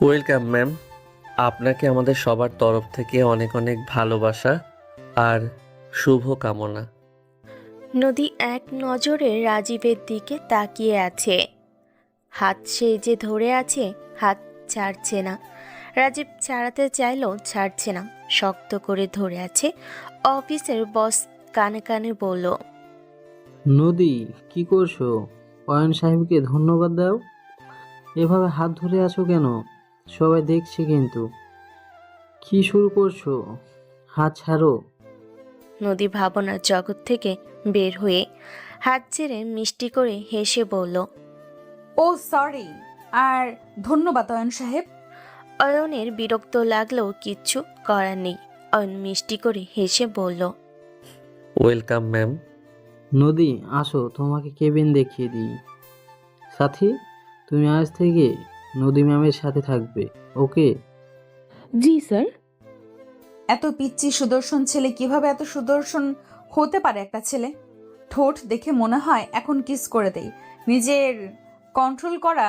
Welcome ma'am. আপনাকে আমাদের সবার তরফ থেকে অনেক অনেক ভালোবাসা আর শুভ কামনা। নদী এক নজরে রাজীবের দিকে তাকিয়ে আছে। হাত সে যে ধরে আছে, হাত ছাড়ছে না। রাজীব ছাড়াতে চাইলেও ছাড়ছে না, শক্ত করে ধরে আছে। অফিসের বস কানে কানে বলল, নদী, কি করছো? অয়ন সাহেবকে ধন্যবাদ দাও। এভাবে হাত ধরে আছো কেন? সবাই দেখছে কিন্তু। কি শুরু করছো? হাত ছাড়ো। নদী ভাবনার জগৎ থেকে বের হয়ে হাত ছেড়ে মিষ্টি করে হেসে বলল, ও সরি। আর ধন্যবাদ অয়ন সাহেব। অয়নের বিরক্ত লাগলেও কিচ্ছু করার নেই। অয়ন মিষ্টি করে হেসে বলল, ওয়েলকাম ম্যাম। নদী, আসো তোমাকে কেবিন দেখিয়ে দিই। সাথী, তুমি আজ থেকে নদী ম্যামের সাথে থাকবে, ওকে? জি স্যার। এত পিচ্চি সুদর্শন ছেলে কিভাবে এত সুদর্শন হতে পারে একটা ছেলে? ঠোঁট দেখে মনে হয় এখন কিস করে দেই। নিজের কন্ট্রোল করা।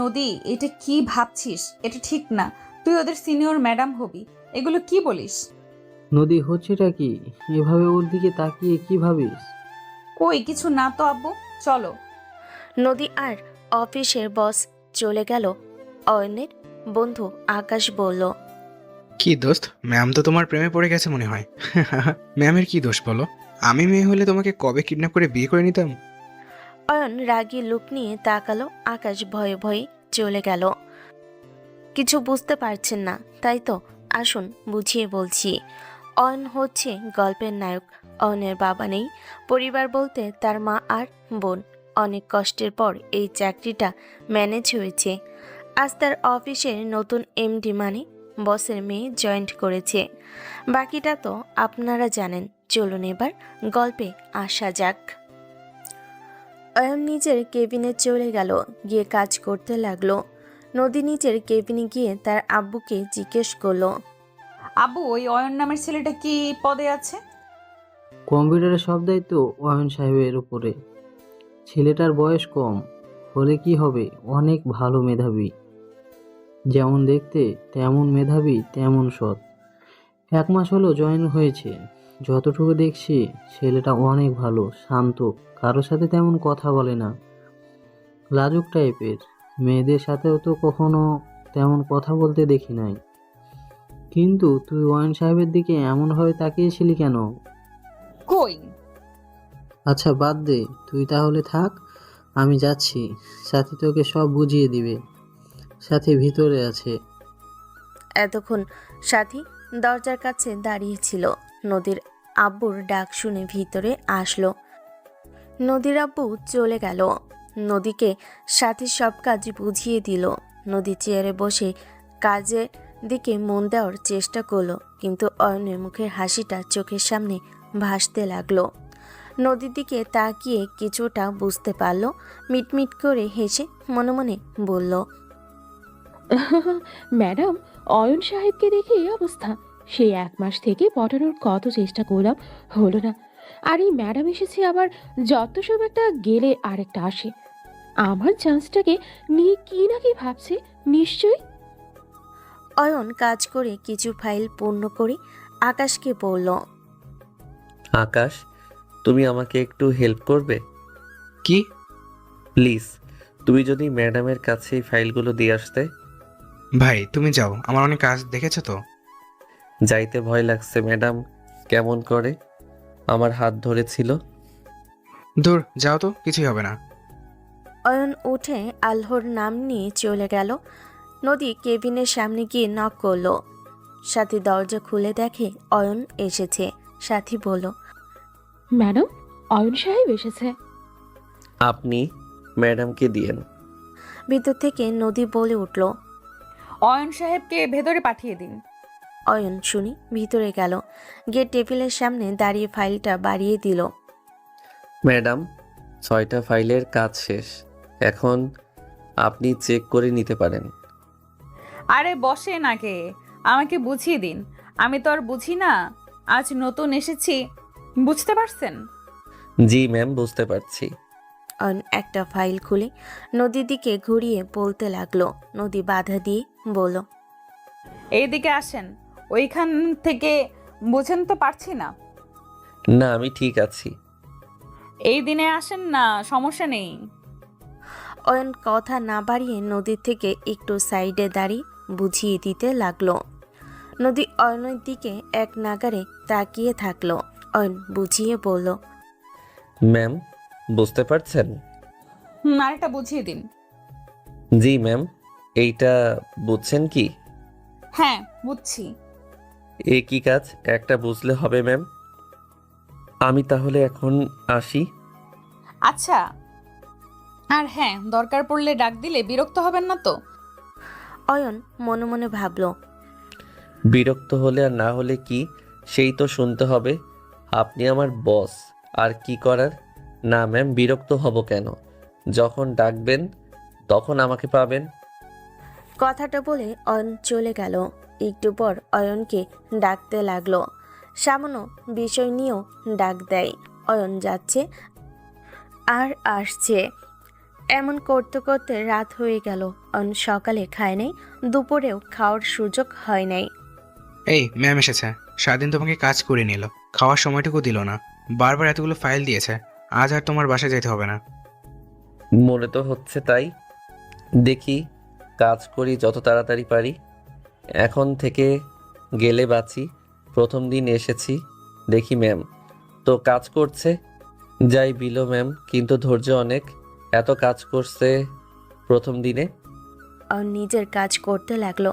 নদী, এটা কি ভাবছিস? এটা ঠিক না। তুই ওদের সিনিয়র ম্যাডাম হবি। এগুলো কি বলিস? নদী, হচ্ছেটা কি? এভাবে ওর দিকে তাকিয়ে কি ভাবিস? কই কিছু না তো আব্বু, চলো। নদী আর অফিসের বস চলে গেল। অয়নের বন্ধু আকাশ বলল, কি দোস্ত, ম্যাম তো তোমার প্রেমে পড়ে গেছে মনে হয়। ম্যামের কি দোষ বলো? আমি মেয়ে হলে তোমাকে কবে কিডন্যাপ করে বিয়ে করে নিতাম। অয়ন রাগী লুক নিয়ে তাকালো। আকাশ ভয়ে ভয়ে চলে গেল। কিছু বুঝতে পারছেন না তাই তো? আসুন বুঝিয়ে বলছি। অয়ন হচ্ছে গল্পের নায়ক। অয়নের বাবা নেই, পরিবার বলতে তার মা আর বোন। অনেক কষ্টের পর এই চাকরিটা ম্যানেজ হয়েছে। আজ তার অফিসের নতুন এমডি মানে বসের মেয়ে জয়েন্ট করেছে। বাকিটা তো আপনারা জানেন। চলুন এবার গল্পে আসা যাক। অয়ন নিজের কেবিনে চলে গেল, গিয়ে কাজ করতে লাগলো। নদী নিজের কেবিনে গিয়ে তার আব্বুকে জিজ্ঞেস করলো, আব্বু, ওই অয়ন নামের ছেলেটা কি পদে আছে? কম্পিউটারের সব দায়িত্ব অয়ন সাহেবের উপরে। ছেলেটার বয়স কম হলে কি হবে, অনেক ভালো মেধাবী। যেমন দেখতে তেমন মেধাবী, তেমন সৎ। 1 মাস হলো জয়েন হয়েছে। যতটুকু দেখছি ছেলেটা অনেক ভালো, শান্ত, কারোর সাথে তেমন কথা বলে না, লাজুক টাইপের। মেয়েদের সাথেও তো কখনো তেমন কথা বলতে দেখি নাই। কিন্তু তুই ওয়াইন সাহেবের দিকে এমনভাবে তাকিয়েছিলি কেন? কই? আচ্ছা বাদ দে, তুই তাহলে থাক, আমি যাচ্ছি। সাথী তোকে সব বুঝিয়ে দিবে। সাথী ভিতরে আছে। এতক্ষণ সাথী দরজার কাছে দাঁড়িয়েছিল। নদীর আব্বুর ডাক শুনে ভিতরে আসলো। নদীর আব্বু চলে গেল। নদীকে সাথী সব কাজ বুঝিয়ে দিল। নদী চেয়ারে বসে কাজের দিকে মন দেওয়ার চেষ্টা করলো, কিন্তু অয়নের মুখের হাসিটা চোখের সামনে ভাসতে লাগলো। নদীর দিকে তাকিয়ে কিছুটা বুঝতে পারলো। মিটমিট করে হেসে মনে মনে বলল, ম্যাডাম, অয়ন সাহেবকে দেখে এই অবস্থা। সেই 1 মাস থেকে পটানোর কত চেষ্টা করলাম, হলো না। আর এই ম্যাডাম এসেছে আবার, যত সব একটা গেলে আরেকটা আসে। আমার চান্সটাকে নিয়ে কি না কি ভাবছে নিশ্চয়ই। অয়ন কাজ করে কিছু ফাইল পূর্ণ করে আকাশকে বলল, আকাশ, তুমি আমাকে একটু হেল্প করবে কি? প্লিজ? তুমি যদি ম্যাডামের কাছে এই ফাইলগুলো দিয়ে আসতে। ভাই তুমি যাও, আমার অনেক কাজ দেখেছো তো। যাইতে ভয় লাগছে। ম্যাডাম কেমন করে আমার হাত ধরেছিল। দূর যাও তো, কিছুই হবে না। অয়ন উঠে আল্লাহর নাম নিয়ে চলে গেল। নদী কেবিনের সামনে গিয়ে নক করলো। সাথী দরজা খুলে দেখে অয়ন এসেছে। সাথী বলল, ম্যাডাম, অয়ন সাহেব এসেছে। আপনি ম্যাডামকে দিয়েন। ভিতর থেকে নদী বলে উঠল, অয়ন সাহেবকে ভেতরে পাঠিয়ে দিন। অয়ন শুনি ভিতরে গেল, গিয়ে টেবিলের সামনে দাঁড়িয়ে ফাইলটা বাড়িয়ে দিল। ম্যাডাম, 6টা ফাইলের কাজ শেষ। এখন আপনি চেক করে নিতে পারেন। আরে বসেন আগে, আমাকে বুঝিয়ে দিন। আমি তো আর বুঝি না, আজ নতুন এসেছি, বুঝতে পারছেন? জি ম্যাম, বুঝতে পারছি। অয়ন একটা ফাইল খুলে নদীর দিকে ঘুরিয়ে বলতে লাগলো। নদী বাধা দিয়ে বলল, এইদিকে আসেন, ওইখান থেকে বুঝেন তো পারছি না। না, আমি ঠিক আছি। এই দিনে আসেন না, সমস্যা নেই। অয়ন কথা না বাড়িয়ে নদীর থেকে একটু সাইডে দাঁড়িয়ে বুঝিয়ে দিতে লাগলো। নদী অয়নের দিকে এক নাগারে তাকিয়ে থাকলো। অয়ন বুঝিয়ে বলল, ম্যাম, বুঝতে পারছেন? আরেকটা বুঝিয়ে দিন। জি ম্যাম। এইটা বুঝছেন কি? হ্যাঁ, বুঝছি। এ কি কাজ একটা বুঝলে হবে ম্যাম? আমি তাহলে এখন আসি। আচ্ছা, আর হ্যাঁ, দরকার পড়লে ডাক দিলে বিরক্ত হবেন না তো? অয়ন মনে মনে ভাবলো, বিরক্ত হলে আর না হলে কি, সেই তো শুনতে হবে। আপনি আমার বস, আর কি করার। না ম্যাম, বিরক্ত হব কেন? যখন ডাকবেন তখন আমাকে পাবেন। কথাটা বলে অয়ন চলে গেল। একটু পর অয়নকে ডাকতে লাগলো। সামান্য বিষয় নিয়েও ডাক দেয়। অয়ন যাচ্ছে আর আসছে, এমন করতে করতে রাত হয়ে গেল। অয়ন সকালে খায় নাই, দুপুরেও খাওয়ার সুযোগ হয় নাই। এই ম্যাম এসেছে। সারাদিন তোমাকে কাজ করে নিল, খাওয়ার সময়টুকু দিল না। বারবার এতগুলো ফাইল দিয়েছে। আজ আর তোমার বাসায় যেতে হবে না। মনে তো হচ্ছে তাই। দেখি, কাজ করি যত তাড়াতাড়ি পারি। এখন থেকে গেলে বাঁচি। প্রথম দিন এসেছি, দেখি ম্যাম তো কাজ করছে। যাই বিলো ম্যাম, কিন্তু ধৈর্য অনেক। এত কাজ করছে প্রথম দিনে। অয়ন নিজের কাজ করতে লাগলো।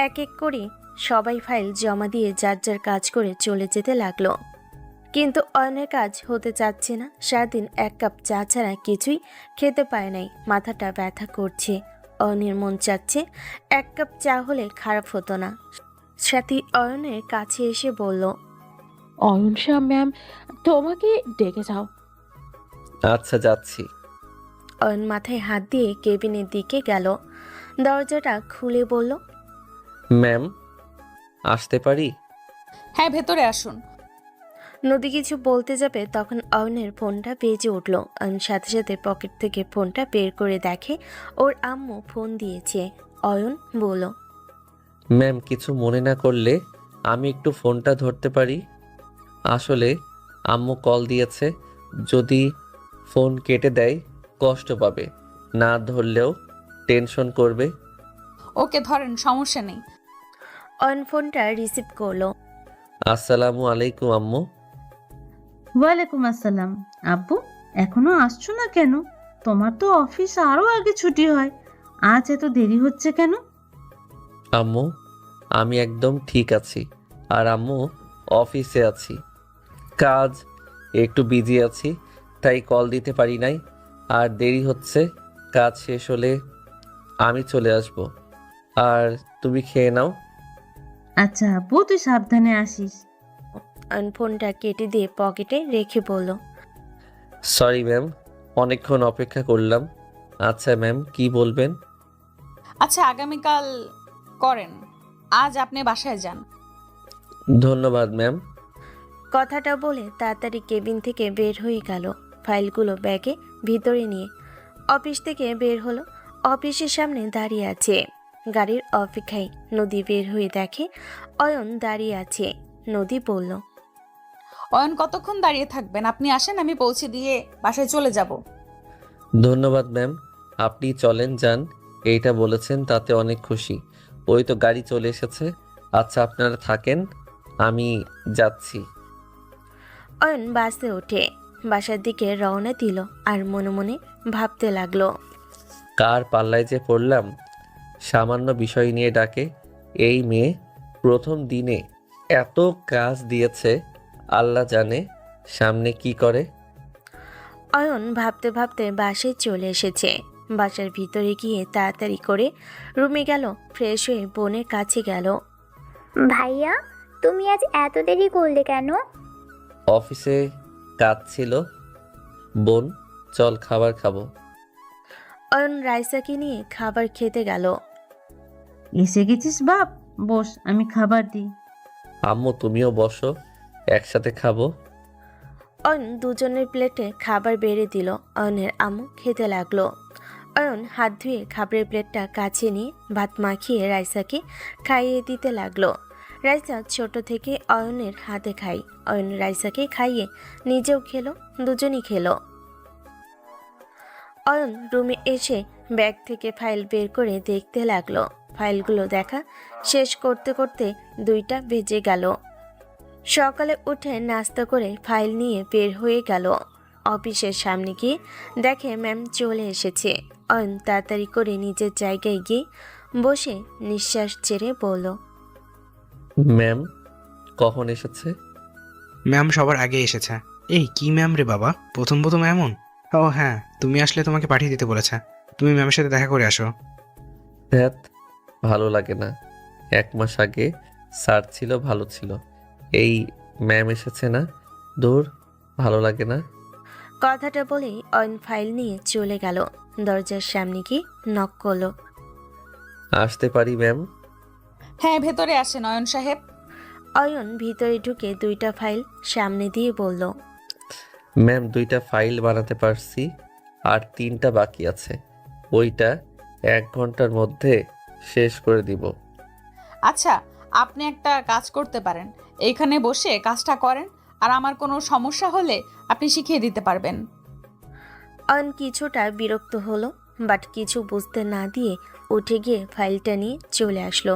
এক এক করে সবাই ফাইল জমা দিয়ে যার যার কাজ করে চলে যেতে লাগলো। কিন্তু অয়নের কাজ হতে চাচ্ছে না। সারাদিন এক কাপ চা ছাড়া কিছুই খেতে পায় নাই, মাথাটা ব্যথা করছে। অয়নের মন চাচ্ছে এক কাপ চা হলে খারাপ হতো না। সাথী অয়নের কাছে এসে বলল, অয়ন শাহ ম্যাম তোমাকে ডেকে যাও। আচ্ছা, যাচ্ছি। অয়ন মাথায় হাত দিয়ে কেবিনের দিকে গেল। দরজাটা খুলে বলল, ম্যাম, আসতে পারি? হ্যাঁ, ভেতরে আসুন। নদী কিছু বলতে যাবে তখন অয়নের ফোনটা বেজে উঠল। অয়ন সাথে সাথে পকেট থেকে ফোনটা বের করে দেখে ওর আম্মু ফোন দিয়েছে। অয়ন বলল, ম্যাম, কিছু মনে না করলে আমি একটু ফোনটা ধরতে পারি? আসলে আম্মু কল দিয়েছে। যদি ফোন কেটে দেয় কষ্ট পাবে, না ধরলেও টেনশন করবে। ওকে ধরেন, সমস্যা নেই। অয়ন ফোনটা রিসিভ করলো। আসসালামু আলাইকুম আম্মু। ওয়ালাইকুম আসসালাম। আব্বু, এখনো আসছো না কেন? তোমার তো অফিস আরো আগে ছুটি হয়, আজ এত দেরি হচ্ছে কেন? আম্মু, আমি একদম ঠিক আছি। আর আম্মু, অফিসে আছি, কাজ একটু বিজি আছি, তাই কল দিতে পারি নাই। আর দেরি হচ্ছে, কাজ শেষ হলে আমি চলে আসব। আর তুমি খেয়ে নাও। আচ্ছা আব্বু, তুই সাবধানে আসিস। অয়ন ফোনটা কেটে দিয়ে পকেটে রেখে বলল, সরি ম্যাম, অনেকক্ষণ অপেক্ষা করলাম। আচ্ছা ম্যাম, কি বলবেন? আচ্ছা, আগামীকাল করেন, আজ আপনি বাসায় যান। ধন্যবাদ ম্যাম। কথাটা বলে তাড়াতাড়ি কেবিন থেকে বের হয়ে গেল। ফাইলগুলো ব্যাগে ভিতরে নিয়ে অফিস থেকে বের হলো। অফিসের সামনে দাঁড়িয়ে আছে, গাড়ির অপেক্ষায়। নদী বের হয়ে দেখে অয়ন দাঁড়িয়ে আছে। নদী বলল, অয়ন, কতক্ষণ দাঁড়িয়ে থাকবেন? আপনি আসেন, আমি পৌঁছে দিয়ে বাসায় চলে যাব। ধন্যবাদ ম্যাম, আপনি চলেন যান। এইটা বলেছেন তাতে অনেক খুশি। ওই তো গাড়ি চলে এসেছে। আচ্ছা, আপনারা থাকেন, আমি যাচ্ছি। অয়ন বাসে ওঠে বাসার দিকে রওনা দিল। আর মনে মনে ভাবতে লাগলো, কার পাল্লায় যে পড়লাম। সামান্য বিষয় নিয়ে ডাকে। এই মেয়ে প্রথম দিনে এত কাজ দিয়েছে, আল্লাহ জানে সামনে কি করে। অয়ন ভাবতে ভাবতে বাসায় চলে এসেছে। বাসার ভিতরে গিয়ে তাড়াতাড়ি করে রুমে গেল। ফ্রেশ হয়ে বোনের কাছে গেল। ভাইয়া, তুমি আজ এত দেরি করলে কেন? অফিসে কাজ ছিল। বোন, চল খাবার খাবো। অয়ন রাইসাকে নিয়ে খাবার খেতে গেল। এসে গেছিস বাপ, বস, আমি খাবার দিই। আম্মু, তুমিও বসো, একসাথে খাবো। অয়ন দুজনের প্লেটে খাবার বেড়ে দিল। অয়নের আম্মু খেতে লাগলো। অয়ন হাত ধুয়ে খাবারের প্লেটটা কাছে নিয়ে ভাত মাখিয়ে রাইসাকে খাইয়ে দিতে লাগলো। রাইসা ছোট থেকে অয়নের হাতে খায়। অয়ন রাইসাকে খাইয়ে নিজেও খেলো, দুজনই খেলো। অয়ন রুমে এসে ব্যাগ থেকে ফাইল বের করে দেখতে লাগলো। ফাইলগুলো দেখা শেষ করতে করতে 2টা বেজে গেল। সকালে উঠে নাস্তা করে ফাইল নিয়ে বের হয়ে গেল। অফিসের সামনে গিয়ে দেখে ম্যাম চলে এসেছে। অয়ন তাড়াতাড়ি করে নিজের জায়গায় গিয়ে বসে নিঃশ্বাস ছেড়ে বলল, ম্যাম কখন এসেছে? ম্যাম সবার আগে এসেছে। এই কি ম্যাম রে বাবা, প্রথম প্রথম এমন? ও হ্যাঁ, তুমি আসলে তোমাকে পাঠিয়ে দিতে বলেছে। তুমি ম্যামের সাথে দেখা করে আসো। ধ্যাত, ভালো লাগে না। 1 মাস আগে স্যার ছিল, ভালো ছিল। এই ম্যাম এসেছে না, দূর, ভালো লাগে না। কথাটা বলেই অয়ন ফাইল নিয়ে চলে গেল। দরজার সামনে গিয়ে নক করলো। আসতে পারি ম্যাম? হ্যাঁ, ভেতরে আসেন অয়ন সাহেব। অয়ন ভিতরে ঢুকে 2টা ফাইল সামনে দিয়ে বলল, ম্যাম 2টা ফাইল বানাতে পারছি, আর 3টা বাকি আছে। ওইটা 1 ঘন্টার মধ্যে শেষ করে দিব। আচ্ছা, আপনি একটা কাজ করতে পারেন, এইখানে বসে কাজটা করেন, আর আমার কোনো সমস্যা হলে আপনি শিখিয়ে দিতে পারবেন। অয়ন কিছুটা বিরক্ত হলো, বাট কিছু বুঝতে না দিয়ে উঠে গিয়ে ফাইলটা নিয়ে চলে আসলো।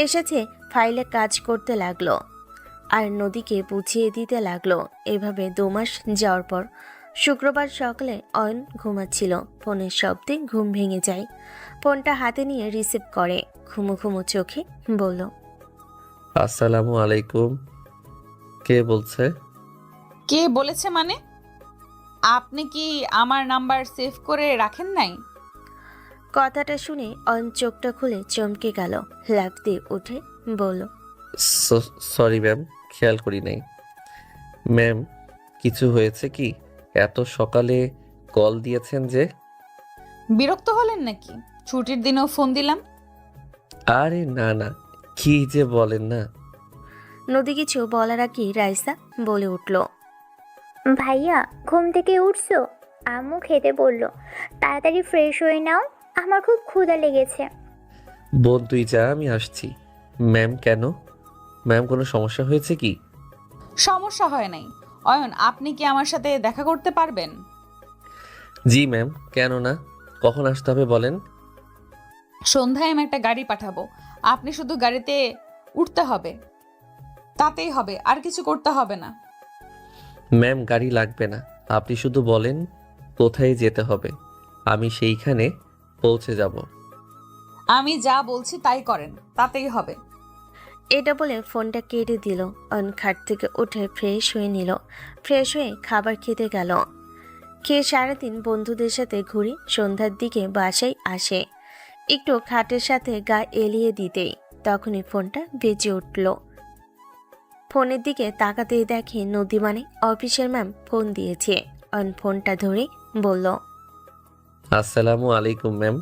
এসেছে ফাইলে কাজ করতে লাগলো আর নদীকে বুঝিয়ে দিতে লাগলো। এভাবে 2 মাস যাওয়ার পর শুক্রবার সকালে অয়ন ঘুমাচ্ছিল। ফোনের শব্দে ঘুম ভেঙে যায়। ফোনটা হাতে নিয়ে রিসিভ করে ঘুমো ঘুমো চোখে বলল, আসসালামু আলাইকুম। কে বলছে? কে বলেছে মানে? আপনি কি আমার নাম্বার সেভ করে রাখেন নাই? কথাটা শুনে অয়ন চোখটা খুলে চমকে গেল। লাফ দিয়ে উঠে বলল, সরি ম্যাম, খেয়াল করি নাই। ম্যাম কিছু হয়েছে কি? এত সকালে কল দিয়েছেন যে? বিরক্ত হলেন নাকি? ছুটির দিনেও ফোন দিলাম। আরে না না, কি যে বলেন না। নদী কিছু বলার আগেই রাইসা বলে উঠল, ভাইয়া ঘুম থেকে উঠছো? আম্মু খেতে বললো, তাড়াতাড়ি ফ্রেশ হয়ে নাও, আমার খুব ক্ষুধা লেগেছে। বোন তুই যা, আমি আসছি। ম্যাম কেন? ম্যাম কোনো সমস্যা হয়েছে কি? সমস্যা হয় নাই। অয়ন, আপনি কি আমার সাথে দেখা করতে পারবেন? জি ম্যাম, কেন না? কখন আসতে হবে বলেন? সন্ধ্যায় আমি একটা গাড়ি পাঠাবো, আপনি শুধু গাড়িতে উঠতে হবে, তাতেই হবে, আর কিছু করতে হবে না। ম্যাম গাড়ি লাগবে না, আপনি শুধু বলেন কোথায় যেতে হবে, আমি সেইখানে পৌঁছে যাব। আমি যা বলছি তাই করেন, তাতেই হবে। এটা বলে ফোনটা কেটে দিল। অয়ন খাট থেকে উঠে ফ্রেশ হয়ে নিল। ফ্রেশ হয়ে খাবার খেতে গেল। খেয়ে সারাদিন বন্ধুদের সাথে ঘুরে সন্ধ্যার দিকে বাসায় আসে। একটু খাটের সাথে গা এলিয়ে দিতেই তখনই ফোনটা বেজে উঠল। ফোনের দিকে তাকাতেই দেখে নদী মানে অফিসের ম্যাম ফোন দিয়েছে। অয়ন ফোনটা ধরে বলল, আসসালামু আলাইকুম ম্যাম।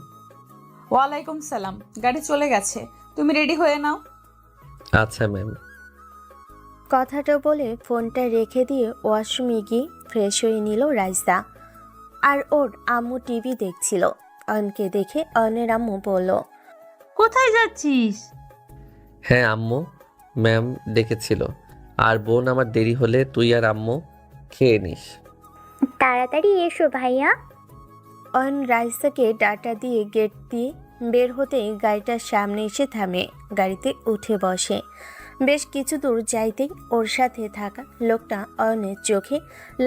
ওয়ালাইকুম সালাম। গাড়ি চলে গেছে, তুমি রেডি হয়ে নাও। আচ্ছা ম্যাম। কথাটা বলে ফোনটা রেখে দিয়ে ওয়াশরুমে গিয়ে ফ্রেশ হয়ে নিল রাইসা। আর ওর আম্মু টিভি দেখছিল। অয়নকে দেখে অয়নের আম্মু বলল, কোথায় যাচ্ছিস? হ্যাঁ আম্মু, ম্যাম ডেকেছিল। আর বোন আমার দেরি হলে তুই আর আম্মু খেয়ে নিস। তাড়াতাড়ি এসো ভাইয়া। অয়ন রাইসাকে ডাটা দিয়ে গেট দিয়ে বের হতেই গাড়িটার সামনে এসে থামে। গাড়িতে উঠে বসে। বেশ কিছু দূর যাইতেই ওর সাথে থাকা লোকটা অয়নের চোখে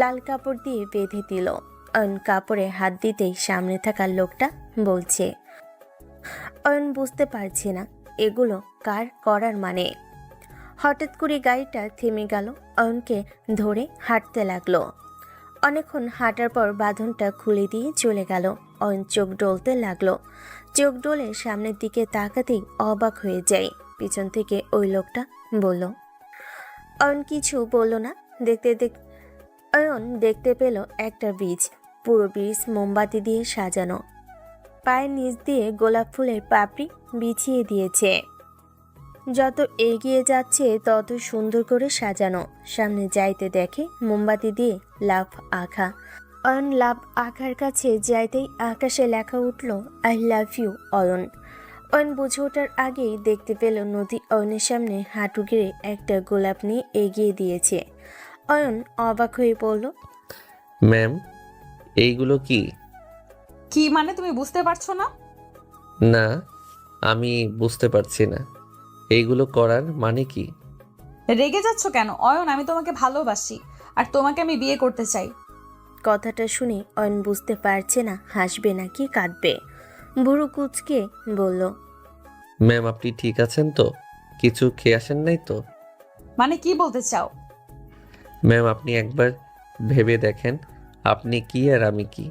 লাল কাপড় দিয়ে বেঁধে দিল। অয়ন কাপড়ে হাত দিতেই সামনে থাকা লোকটা বলছে, অয়ন বুঝতে পারছে না এগুলো কার করার মানে। হঠাৎ করে গাড়িটা থেমে গেল। অয়নকে ধরে হাঁটতে লাগলো। অনেকক্ষণ হাঁটার পর বাঁধনটা খুলে দিয়ে চলে গেল। অয়ন চোখ ডলতে লাগলো। চোখ ডলে সামনের দিকে তাকাতেই অবাক হয়ে যায়। পিছন থেকে ওই লোকটা বলল। অয়ন কিছু বলল না। অয়ন দেখতে পেল একটা ব্রিজ। পুরো ব্রিজ মোমবাতি দিয়ে সাজানো। পায়ের নিচ দিয়ে গোলাপ ফুলের পাপড়ি বিছিয়ে দিয়েছে। যত এগিয়ে যাচ্ছে তত সুন্দর করে সাজানো। সামনে যাইতে দেখে মোমবাতি দিয়ে লাভ আঁকা। অয়ন লাভ আঁকার কাছে যাইতেই আকাশে লেখা উঠল I love you Ayan. Ayan বুঝে ওঠার আগেই দেখতে পেল নদী অয়নের সামনে হাঁটু গেড়ে একটা গোলাপ নিয়ে এগিয়ে দিয়েছে। অয়ন অবাক হয়ে বলল, ম্যাম, এইগুলো কি? কি মানে তুমি বুঝতে পারছো না? না, আমি বুঝতে পারছি না এইগুলো করার মানে কি। রেগে যাচ্ছ কেন অয়ন? আমি তোমাকে ভালোবাসি আর তোমাকে আমি বিয়ে করতে চাই। কথাটা শুনে অয়ন বুঝতে পারছে না হাসবে নাকি কাঁদবে। ভুরু কুচকে বলল, ম্যাম, আপনি ঠিক আছেন তো? কিছু খেয়ে আসেন নাই তো? মানে কি বলতে চাও? ম্যাম, আপনি একবার ভেবে দেখেন আপনি কি আর আমি কি।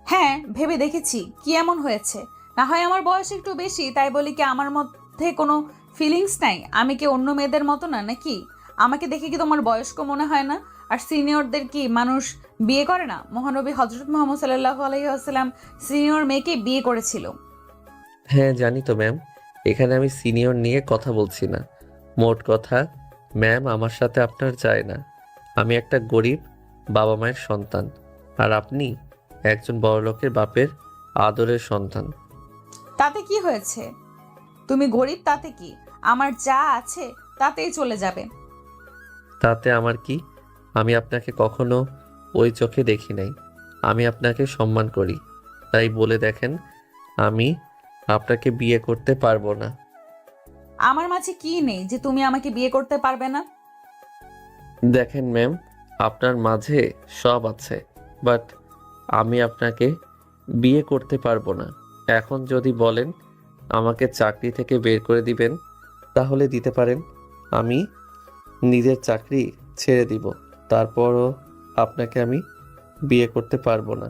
হ্যাঁ, ভেবে দেখেছি। কি এমন হয়েছে? না হয় আমার বয়স একটু বেশি, তাই বলি কি আমার মধ্যে কোনো ফিলিংস নাই? আমি কি অন্য মেয়েদের মতো না নাকি? আমাকে দেখে কি তোমার বয়স্ক মনে হয় না? আর সিনিয়রদের কি মানুষ বিয়ে করে না? মহানবী হজরত মোহাম্মদ সাল্লাল্লাহু আলাইহি ওয়াসাল্লাম সিনিয়র মেয়েকে বিয়ে করেছিল। হ্যাঁ জানি তো ম্যাম, এখানে আমি সিনিয়র নিয়ে কথা বলছি না। মোট কথা ম্যাম, আমার সাথে আপনার যায় না। আমি একটা গরিব বাবা মায়ের সন্তান, আর আপনি একজন বড়লোকের বাপের আদরের সন্তান। তাতে কি হয়েছে? তুমি গরিব তাতে কি? আমার যা আছে তাতেই চলে যাবে। তাতে আমার কি? আমি আপনাকে কখনো ওই চোখে দেখি নাই। আমি আপনাকে সম্মান করি, তাই বলে দেখেন আমি আপনাকে বিয়ে করতে পারবো না। আমার মাঝে কি নেই যে তুমি আমাকে বিয়ে করতে পারবে না? দেখেন ম্যাম, আপনার মাঝে সব আছে, বাট আমি আপনাকে বিয়ে করতে পারবো না। এখন যদি বলেন আমাকে চাকরি থেকে বের করে দিবেন তাহলে দিতে পারেন, আমি নিজের চাকরি ছেড়ে দিব। তারপরও আপনাকে আমি বিয়ে করতে পারবো না।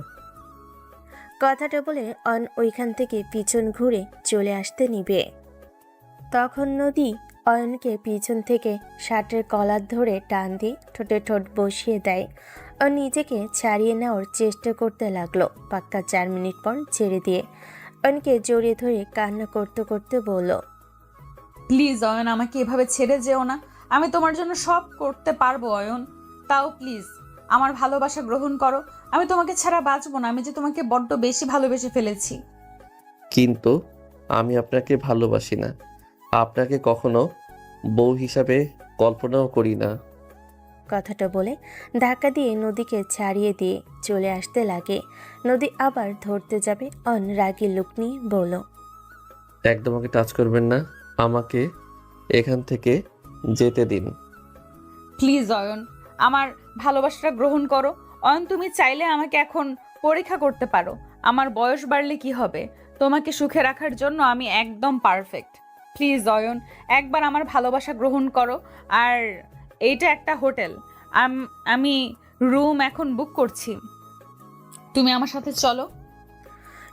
কথাটা বলে অয়ন ওইখান থেকে পিছন ঘুরে চলে আসতে নিবে। তখন নদী অয়নকে পিছন থেকে শার্টের কলার ধরে টান দিয়ে ঠোঁটে ঠোঁট বসিয়ে দেয়। অয়ন নিজেকে ছাড়িয়ে নেওয়ার চেষ্টা করতে লাগলো। পাক্কা 4 মিনিট পর ছেড়ে দিয়ে অয়নকে জড়িয়ে ধরে কান্না করতে করতে বলল, প্লিজ অয়ন, আমাকে এভাবে ছেড়ে যেও না। আমি তোমার জন্য সব করতে পারবো অয়ন, তাও প্লিজ আমার ভালোবাসা গ্রহণ করো। আমি তোমাকে ছাড়া বাঁচবো না। আমি যে তোমাকে বড্ড বেশি ভালোবেসে ফেলেছি। কিন্তু আমি আপনাকে ভালোবাসি না, আপনাকে কখনো বউ হিসাবে কল্পনাও করি না। কথাটা বলে ধাক্কা দিয়ে নদীকে ছাড়িয়ে দিয়ে চলে আসতে লাগে। নদী আবার ধরতে যাবে, অয়ন রাগী লুক নিয়ে বলল, একদম আমাকে টাচ করবেন না, আমাকে এখান থেকে যেতে দিন। প্লিজ অয়ন, আমার ভালোবাসাটা গ্রহণ করো। অয়ন, তুমি চাইলে আমাকে এখন পরীক্ষা করতে পারো। আমার বয়স বাড়লে কি হবে? তোমাকে সুখে রাখার জন্য আমি একদম পারফেক্ট। প্লিজ অয়ন, একবার আমার ভালোবাসা গ্রহণ করো। আর এইটা একটা হোটেল, আমি রুম এখন বুক করছি। তুমি আমার সাথে চলো।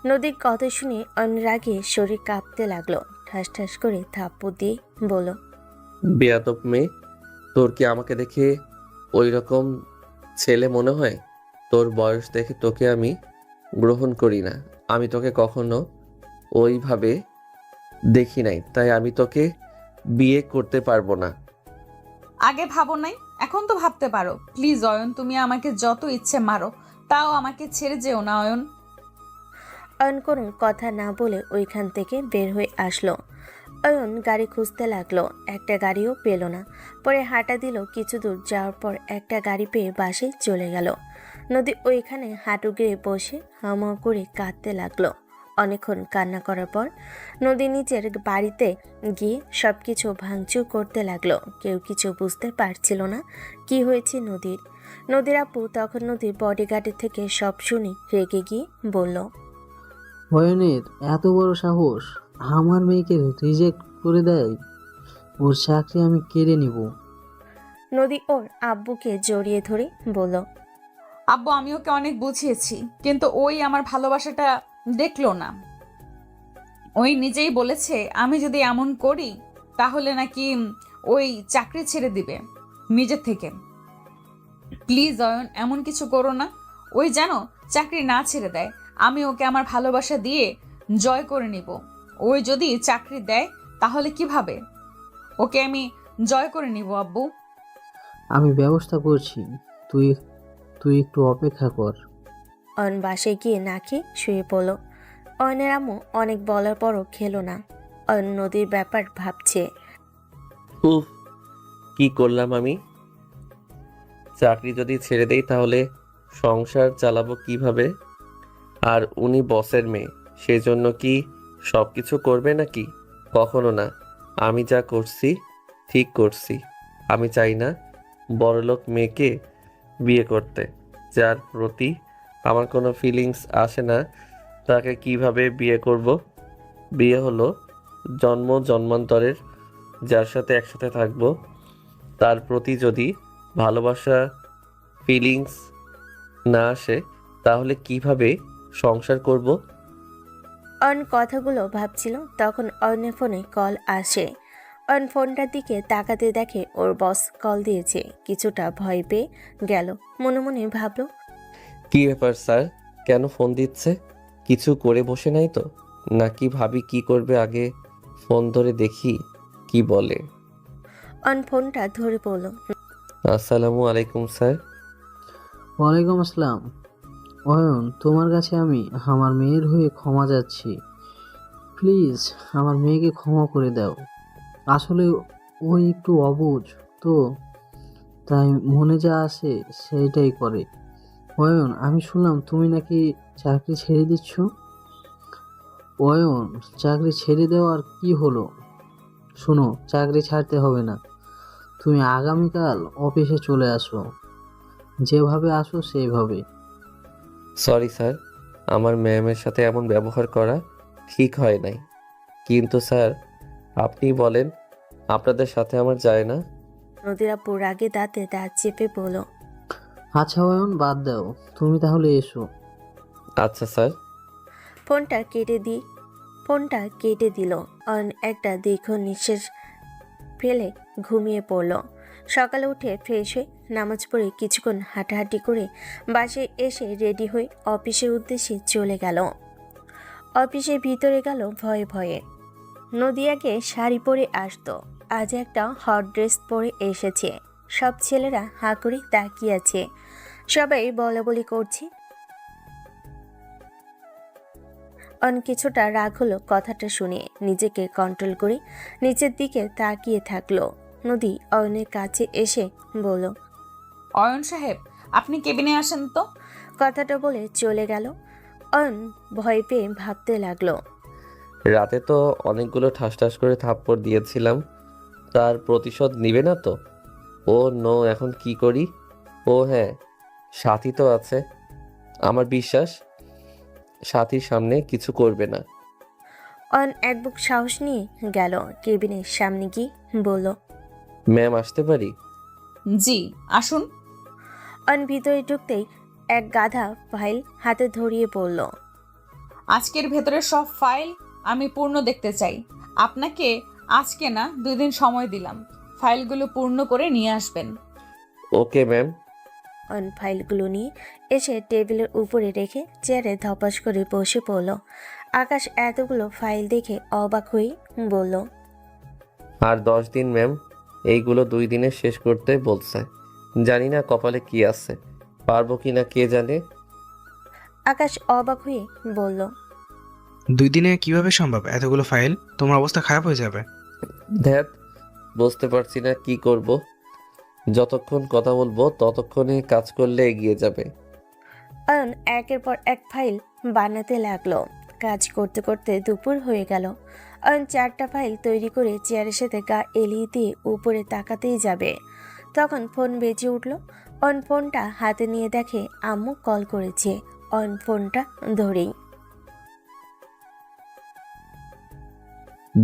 নদীর কথা শুনে অয়ন রাগে শরীর কাঁপতে লাগলো। ঠাস ঠাস করে থাপ্পড় দিয়ে বলল, বেয়াদব মেয়ে, তোর কি আমাকে দেখে ওই রকম ছেলে মনে হয়? তোর বয়স দেখে তোকে আমি গ্রহণ করি না। আমি তোকে কখনো ওইভাবে দেখি নাই, তাই আমি তোকে বিয়ে করতে পারবো না। আগে ভাবো নাই, এখন তো ভাবতে পারো। প্লিজ অয়ন, তুমি আমাকে যত ইচ্ছে মারো, তাও আমাকে ছেড়ে যেও না অয়ন। অয়ন কোনো কথা না বলে ওইখান থেকে বের হয়ে আসলো। অয়ন গাড়ি খুঁজতে লাগলো, একটা গাড়িও পেল না। পরে হাঁটা দিল। কিছু দূর যাওয়ার পর একটা গাড়ি পেয়ে বাসে চলে গেল। নদী ওইখানে হাঁটু গেড়ে বসে হাওমাও করে কাঁদতে লাগলো। অনেকক্ষণ কান্না করার পর নদী নিজের বাড়িতে গিয়ে সব কিছু ভাঙচুর করতে লাগলো। কেউ কিছু বুঝতে পারছিল না কি হয়েছে নদীর। নদীর আপু তখন নদীর বডিগার্ডের থেকে সব শুনে রেগে গিয়ে বলল, অয়নের এত বড় সাহস, আমার মেয়েকে রিজেক্ট করে দেয়। ওর চাকরি আমি কেড়ে নিব। নদী ওর আব্বুকে জড়িয়ে ধরে বলল, আব্বু, আমি ওকে অনেক বুঝিয়েছি, কিন্তু ওই আমার ভালোবাসাটা দেখলো না। ওই নিজেই বলেছে আমি যদি এমন করি তাহলে নাকি ওই চাকরি ছেড়ে দিবে নিজের থেকে। প্লিজ অয়ন, এমন কিছু করো না। ওই যেন চাকরি না ছেড়ে দেয়। আমি ওকে আমার ভালোবাসা দিয়ে জয় করে নিব। ওই যদি চাকরি দেয় তাহলে কিভাবে? ওকে আমি জয় করে নিব আব্বু। আমি ব্যবস্থা করছি, তুই তুই একটু অপেক্ষা কর। অয়ন বাসায় গিয়ে না খেয়ে শুয়ে পড়ল। অয়নের আম্মু অনেক বলার পরও খেলো না। অয়ন নদীর ব্যাপার ভাবছে। উফ, কি করলাম আমি? চাকরি যদি ছেড়ে দেই তাহলে সংসার চালাবো কিভাবে? আর উনি বসের মেয়ে, সেজন্য কি সব কিছু করবে নাকি? কখনো না। আমি যা করছি ঠিক করছি। আমি চাই না বড়লোক মেয়েকে বিয়ে করতে, যার প্রতি আমার কোনো ফিলিংস আসে না। তাকে কিভাবে বিয়ে করব? বিয়ে হলো জন্ম জন্মান্তরের, যার সাথে একসাথে থাকবো, তার প্রতি যদি ভালোবাসা ফিলিংস না আসে তাহলে কিভাবে সংসার করব? অয়ন কথাগুলো ভাবছিল, তখন অয়নের ফোনে কল আসে। অয়ন ফোনটার দিকে তাকাতে দেখে ওর বস কল দিয়েছে। কিছুটা ভয় পেয়ে গেল। মনে মনে ভাবলো, কি ব্যাপার স্যার, কেন ফোন দিচ্ছে? কিছু করে বসে নাই তো? নাকি ভাবি কি করবে আগে ফোন ধরে দেখি কি বলে। অয়ন ফোনটা ধরে পড়ল। আসসালামু আলাইকুম স্যার। ওয়ালাইকুম আসসালাম। অয়ন, তোমার কাছে আমি আমার মেয়ের হয়ে ক্ষমা চাচ্ছি। প্লিজ আমার মেয়েকে ক্ষমা করে দাও। আসলে ও একটু অবুঝ তো, তাই মনে যা আসে সেইটাই করে। অয়ন, আমি শুনলাম তুমি নাকি চাকরি ছেড়ে দিচ্ছ। অয়ন, চাকরি ছেড়ে দেওয়ার কি হলো? শোনো, চাকরি ছাড়তে হবে না। তুমি আগামীকাল অফিসে চলে আসো, যেভাবে আসো সেইভাবে। সরি স্যার, আমার ম্যামের সাথে এমন ব্যবহার করা ঠিক হয় নাই। কিন্তু স্যার আপনি বলেন, আপনাদের সাথে আমার যায় না? নদীর আপু রাগে দাঁতে দাঁত চেপে পড়ল। আচ্ছা অয়ন, বাদ দাও, তুমি তাহলে এসো। আচ্ছা স্যার। ফোনটা কেটে দিল। অয়ন একটা দীর্ঘ নিঃশ্বাস ফেলে ঘুমিয়ে পড়ল। সকালে উঠে ফ্রেশ হয়ে নামাজ পড়ে কিছুক্ষণ হাঁটাহাঁটি করে বাসে এসে রেডি হয়ে অফিসের উদ্দেশ্যে চলে গেল। অফিসের ভিতরে গেল ভয়ে ভয়ে। নদী আগে শাড়ি পরে আসতো, আজ একটা হট ড্রেস পরে এসেছে। সব ছেলেরা হাঁ করে তাকিয়ে আছে, সবাই বলাবলি করছে। কিছুটা রাগ হলো কথাটা শুনে। নিজেকে কন্ট্রোল করে নিচের দিকে তাকিয়ে থাকলো। নদী অয়নের কাছে এসে বলল, অয়ন সাহেব, আপনি কেবিনে আসেন তো। কথাটা বলে চলে গেল। অয়ন ভয় পেয়ে ভাবতে লাগলো, রাতে তো অনেকগুলো ঠাস ঠাস করে থাপ্পড় দিয়েছিলাম, তার প্রতিশোধ নিবে না তো? ও নো, এখন কি করি? ও হ্যাঁ, সাথী তো আছে। আমার বিশ্বাস সাথীর সামনে কিছু করবে না। অয়ন এক বুক সাহস নিয়ে গেল কেবিনের সামনে গিয়ে বলল, ম্যাম আসতে পারি? জি আসুন। অয়ন ভিতরে ঢুকতেই এক গাধা ফাইল হাতে ধরিয়ে পড়ল। আজকের ভেতরে সব ফাইল আমি পূর্ণ দেখতে চাই। আপনাকে আজকে না 2 দিন সময় দিলাম, ফাইলগুলো পূর্ণ করে নিয়ে আসবেন। Okay ma'am. অয়ন ফাইলগুলো নিয়ে এসে টেবিলের উপরে রেখে চেয়ারে ধপাস করে বসে পড়ল। আকাশ এতগুলো ফাইল দেখে অবাক হয়ে বলল, আর 10 দিন ম্যাম, এইগুলো 2 দিনে শেষ করতে বলছে। জানি না কপালে কি আছে, পারবো কি না কে জানে। আকাশ অবাক হয়ে বলল, 2 দিনে কিভাবে সম্ভব? এতগুলো ফাইল, তোমার অবস্থা খারাপ হয়ে যাবে। ধ্যাত, বুঝতে পারছি না কি করব। যতক্ষণ কথা বলবো ততক্ষণে কাজ করলে এগিয়ে যাবে। অয়ন একের পর এক ফাইল বানাতে লাগলো। কাজ করতে করতে দুপুর হয়ে গেল। অয়ন 4টা ফাইল তৈরি করে চেয়ারের সাথে গা এলিয়ে দিয়ে উপরে তাকাতেই যাবে, তখন ফোন বেজে উঠল। অয়ন ফোনটা হাতে নিয়ে দেখে আম্মু কল করেছে। অয়ন ফোনটা ধরেই,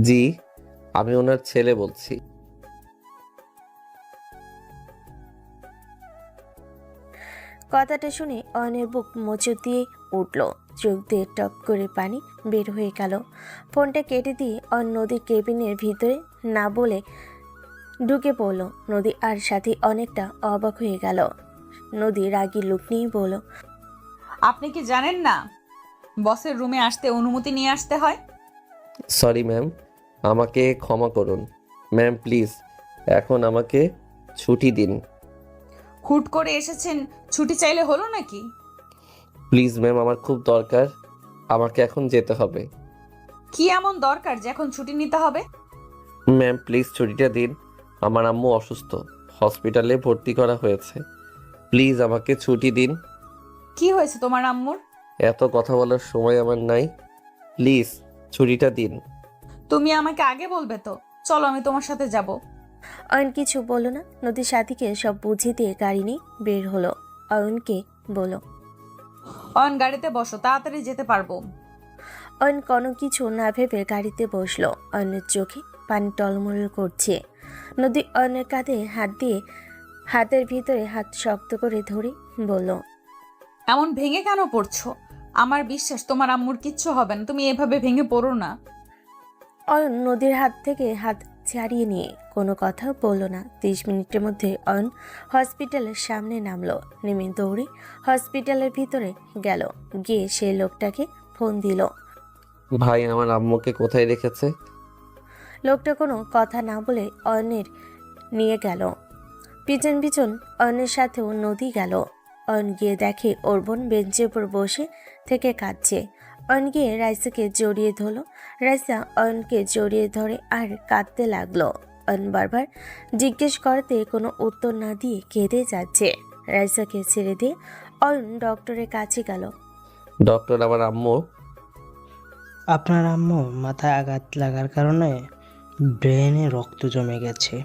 জি, আমি ওনার ছেলে বলছি। কথাটা শুনে অয়নের বুক মোচড় দিয়ে উঠল, চোখ দিয়ে টপ করে পানি বের হয়ে গেল। ফোনটা কেটে দিয়ে অয়ন নদীর কেবিনের ভিতরে না বলে ঢুকে পড়ল। নদী আর সাথী অনেকটা অবাক হয়ে গেল। নদী রাগী লুক নিয়ে বলল, আপনি কি জানেন না বসের রুমে আসতে অনুমতি নিয়ে আসতে হয়? সরি ম্যাম, আমাকে ক্ষমা করুন। ম্যাম প্লিজ এখন আমাকে ছুটি দিন। হুট করে এসেছেন, ছুটি চাইলে হলো নাকি? প্লিজ ম্যাম আমার খুব দরকার, আমাকে এখন যেতে হবে। কি এমন দরকার যে এখন ছুটি নিতে হবে? ম্যাম প্লিজ ছুটিটা দিন, আমার আম্মু অসুস্থ, হসপিটালে ভর্তি করা হয়েছে, প্লিজ আমাকে ছুটি দিন। কি হয়েছে তোমার আম্মুর? এত কথা বলার সময় আমার নাই, প্লিজ ছুটিটা দিন। তুমি আমাকে আগে বলবে তো। চলো আমি তোমার সাথে যাব। অয়ন কিছু বলল না। নদীর সাথীকে সব বুঝিয়ে দিয়ে গাড়ি নিয়ে বের হলো। অয়নকে বলল। অয়ন গাড়িতে বসো, তাড়াতাড়ি যেতে পারবো। অয়ন কোনো কিছু না ভেবে গাড়িতে বসলো। অয়নের চোখে পানি টলমল করছে। নদী অয়নের কাঁধে হাত দিয়ে হাতের ভিতরে হাত শক্ত করে ধরে বলল। এমন ভেঙে কেন পড়ছো? আমার বিশ্বাস তোমার আম্মুর কিচ্ছু হবে না, তুমি এভাবে ভেঙে পড়ো না। অয়ন নদীর হাত থেকে হাত ছাড়িয়ে নিয়ে কোনো কথা বলল না। 30 মিনিটের মধ্যে অয়ন হসপিটালের সামনে নামলো। নেমে দৌড়ে হসপিটালের ভিতরে গেল। গিয়ে সেই লোকটাকে ফোন দিল। ভাই আমার আম্মুকে কোথায় রেখেছে? লোকটা কোনো কথা না বলে অয়নের নিয়ে গেল। পিছন পিছন অয়নের সাথেও নদী গেল। অয়ন গিয়ে দেখে ওর বোন বেঞ্চের উপর বসে থেকে কাঁদছে। অয়ন গিয়ে রাইসাকে জড়িয়ে ধরলো। রাইসা অয়নকে জড়িয়ে ধরে আর কাঁদতে লাগলো। অয়ন বারবার জিজ্ঞেস করতে কোনো উত্তর না দিয়ে কেঁদে যাচ্ছে। রাইসাকে ছেড়ে দিয়ে অয়ন ডক্টরের কাছে গেল। ডক্টর আমার আম্মু। আপনার আম্মু মাথায় আঘাত লাগার কারণে ব্রেনে রক্ত জমে গেছে।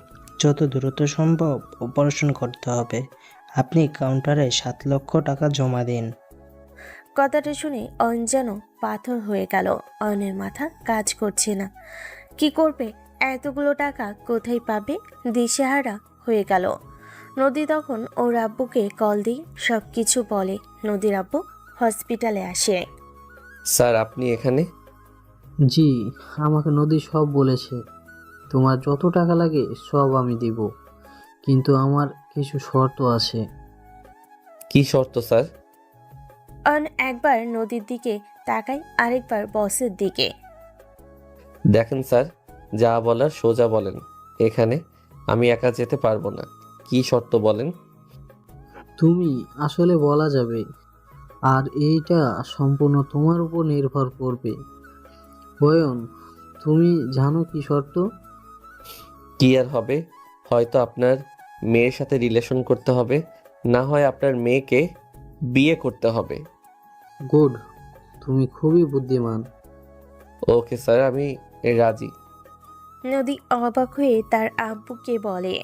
যত দ্রুত সম্ভব অপারেশন করতে হবে। আপনি কাউন্টারে 7 লক্ষ টাকা জমা দিন। কথাটা শুনে অয়ন যেন পাথর হয়ে গেল। অয়নের মাথা কাজ করছে না। কি করবে? এতগুলো টাকা কোথায় পাবে? দিশেহারা হয়ে গেল। নদী তখন ওর আব্বুকে কল দিয়ে সব কিছু বলে। নদীর আব্বু হসপিটালে আসে। স্যার আপনি এখানে? জি, আমাকে নদী সব বলেছে। তোমার যত টাকা লাগে সব আমি দিব, কিন্তু আমার কিছু শর্ত আছে। কি শর্ত স্যার? অয়ন একবার নদীর দিকে তাকায়, আরেকবার বসের দিকে। দেখেন স্যার, যা বলার সোজা বলেন। এখানে আমি একা যেতে পারবো না। কি শর্ত বলেন? তুমি আসলে বলা যাবে, আর এইটা সম্পূর্ণ তোমার উপর নির্ভর করবে। বয়ন, তুমি জানো কি শর্ত? কি আর হবে, হয়তো আপনার মেয়ের সাথে রিলেশন করতে হবে, না হয় আপনার মেয়েকে বিয়ে করতে হবে। গুড, তুমি খুবই বুদ্ধিমান। ওকে স্যার, আমি রাজি। নদী অবাক হয়ে তার আব্বুকে বলে।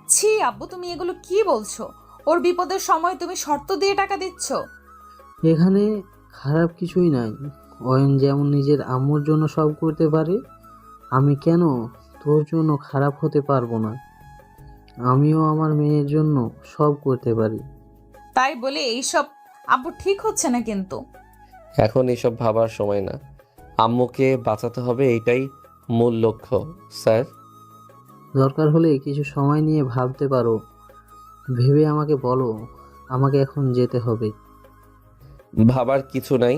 ছি আব্বু, তুমি এগুলো কি বলছো? ওর বিপদের সময় তুমি শর্ত দিয়ে টাকা দিচ্ছ? এখানে খারাপ কিছুই নাই। অয়ন যেমন নিজের আম্মুর জন্য সব করতে পারে, আমি কেন তোর জন্য খারাপ হতে পারবো না? আমিও আমার মেয়ের জন্য সব করতে পারি। তাই বলে এইসব আব্বু ঠিক হচ্ছে না কিন্তু। এখন এসব ভাবার সময় না, আম্মুকে বাঁচাতে হবে, এইটাই মূল লক্ষ্য স্যার। দরকার হলে কিছু সময় নিয়ে ভাবতে পারো। ভেবে আমাকে বলো, আমাকে এখন যেতে হবে। ভাবার কিছু নাই